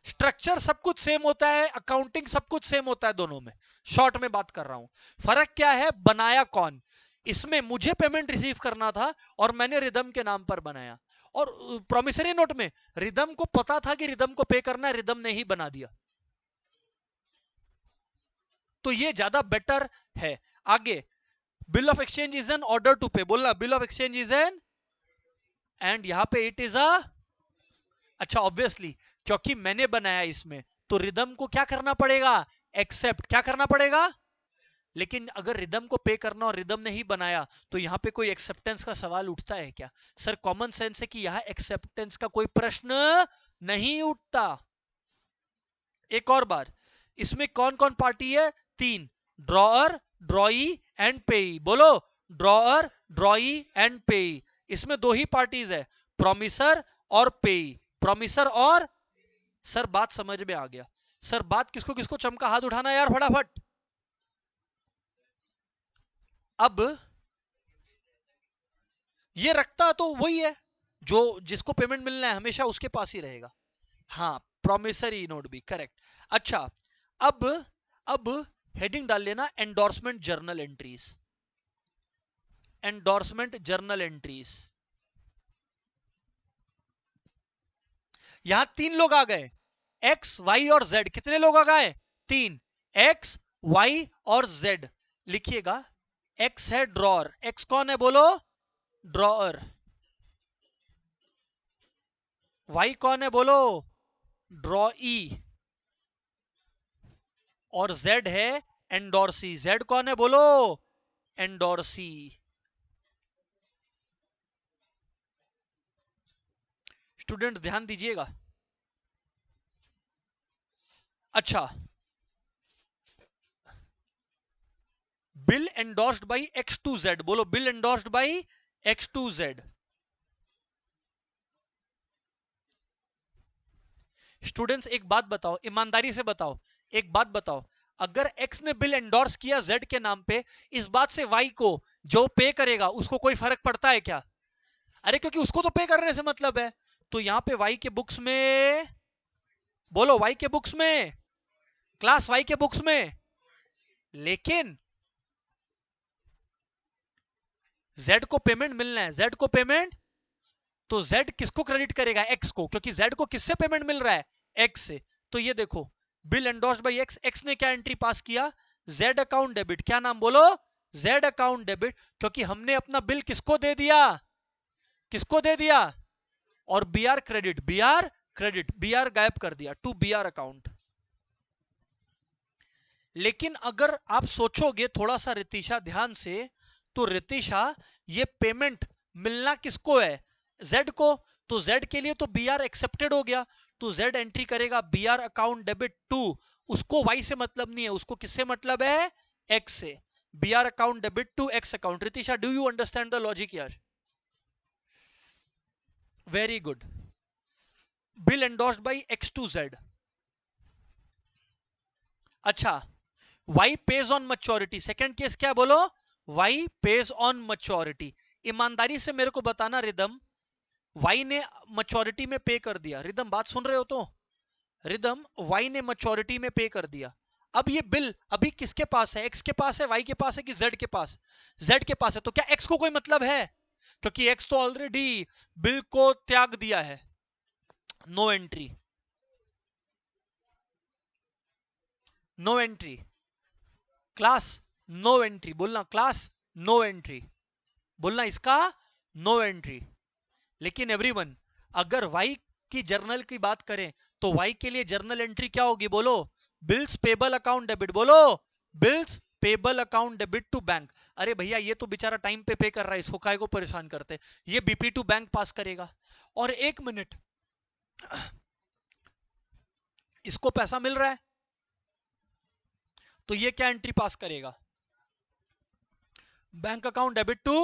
स्ट्रक्चर सब कुछ सेम होता है, अकाउंटिंग सब कुछ सेम होता है दोनों में. शॉर्ट में बात कर रहा हूं. फर्क क्या है? बनाया कौन. इसमें मुझे पेमेंट रिसीव करना था और मैंने रिदम के नाम पर बनाया. और प्रोमिसरी नोट में रिदम को पता था कि रिदम को पे करना है, रिदम ने ही बना दिया. तो ये ज्यादा बेटर है. आगे, bill of exchange is an order to pay. बोलना, bill of exchange is an, and यहां पे इट इज अ. अच्छा, ऑब्वियसली क्योंकि मैंने बनाया इसमें, तो रिदम को क्या करना पड़ेगा? एक्सेप्ट. क्या करना पड़ेगा? लेकिन अगर रिदम को पे करना और रिदम ने ही बनाया, तो यहां पे कोई एक्सेप्टेंस का सवाल उठता है क्या? सर कॉमन सेंस है कि यहां एक्सेप्टेंस का कोई प्रश्न नहीं उठता. एक और बार, इसमें कौन कौन पार्टी है? तीन. ड्रॉअर, ड्रॉई एंड पेई. बोलो, ड्रॉअर, ड्रॉई एंड पेई. इसमें दो ही पार्टीज है, प्रोमिसर और पेई. प्रोमिसर और. सर बात समझ में आ गया. सर बात किसको किसको चमका? हाथ उठाना यार फटाफट. अब ये रखता तो वही है, जो जिसको पेमेंट मिलना है हमेशा उसके पास ही रहेगा. हाँ, प्रोमिसरी नोट भी करेक्ट. अच्छा, अब हेडिंग डाल लेना endorsement journal entries. Endorsement journal entries. यहां तीन लोग आ गए, एक्स, वाई और जेड. कितने लोग आ गए? तीन. एक्स, वाई और जेड. लिखिएगा, एक्स है ड्रॉअर. एक्स कौन है बोलो? ड्रॉअर. वाई कौन है बोलो? ड्रॉई. और जेड है एंडोर्सी. जेड कौन है बोलो? एंडोर्सी. स्टूडेंट ध्यान दीजिएगा. अच्छा, bill endorsed by X to Z. बोलो, bill endorsed by X to Z. Students एक बात बताओ, ईमानदारी से बताओ, एक बात बताओ, अगर एक्स ने बिल एंडोर्स किया जेड के नाम पे, इस बात से वाई को जो पे करेगा उसको कोई फर्क पड़ता है क्या? अरे क्योंकि उसको तो पे करने से मतलब है. तो यहां पे वाई के बुक्स में, बोलो वाई के बुक्स में, क्लास वाई के बुक्स में. लेकिन जेड को पेमेंट मिलना है, जेड को पेमेंट. तो जेड किसको क्रेडिट करेगा? एक्स को, क्योंकि जेड को किससे पेमेंट मिल रहा है? एक्स से. तो ये देखो, bill endorsed by X. X ने क्या एंट्री पास किया? Z account debit. क्या नाम बोलो? Z account debit. क्योंकि हमने अपना बिल किसको दे दिया? किसको दे दिया? और B R credit. B R credit. B R गायब कर दिया टू बी आर अकाउंट. लेकिन अगर आप सोचोगे थोड़ा सा रितिशा ध्यान से, तो रितिशा ये पेमेंट मिलना किसको है? जेड को. तो जेड के लिए तो बी आर एक्सेप्टेड हो गया, तो जेड एंट्री करेगा B R account debit to. उसको वाई से मतलब नहीं है, उसको किससे मतलब है? एक्स से. B R account debit to X account. Ritisha, do you understand the logic यार? Very good. Bill endorsed by X to Z. अच्छा, Y pays on maturity, second case क्या बोलो, वाई पेज ऑन मैच्योरिटी। ईमानदारी से मेरे को बताना रिदम, वाई ने मैच्योरिटी में पे कर दिया, रिदम बात सुन रहे हो तो, रिदम वाई ने मैच्योरिटी में पे कर दिया। अब ये बिल अभी किसके पास है, एक्स के पास है, वाई के पास है कि जेड के पास, जेड के पास है। तो क्या एक्स को कोई मतलब है, क्योंकि एक्स तो ऑलरेडी बिल को त्याग दिया है। No entry, no entry class, no entry बोलना, क्लास नो एंट्री बोलना, इसका नो एंट्री। लेकिन एवरीवन, अगर वाई की जर्नल की बात करें तो वाई के लिए जर्नल एंट्री क्या होगी बोलो, बिल्स पेबल अकाउंट डेबिट, बोलो bills payable account debit to bank. अरे भैया ये तो बेचारा टाइम पे कर रहा है, इसको काहे को परेशान करते, ये बीपी टू बैंक पास करेगा। और एक मिनट, इसको पैसा मिल रहा है तो ये क्या एंट्री पास करेगा, बैंक अकाउंट डेबिट टू,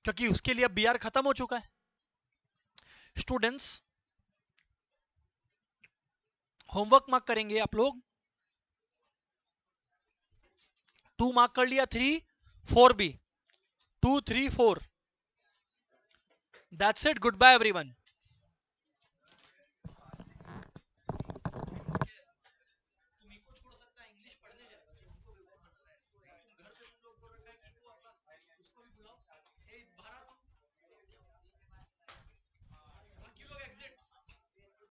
क्योंकि उसके लिए अब बीआर खत्म हो चुका है। स्टूडेंट्स होमवर्क मार्क करेंगे आप लोग, 2 मार्क कर लिया, 3 4 भी, 2 3 4, that's it, goodbye everyone.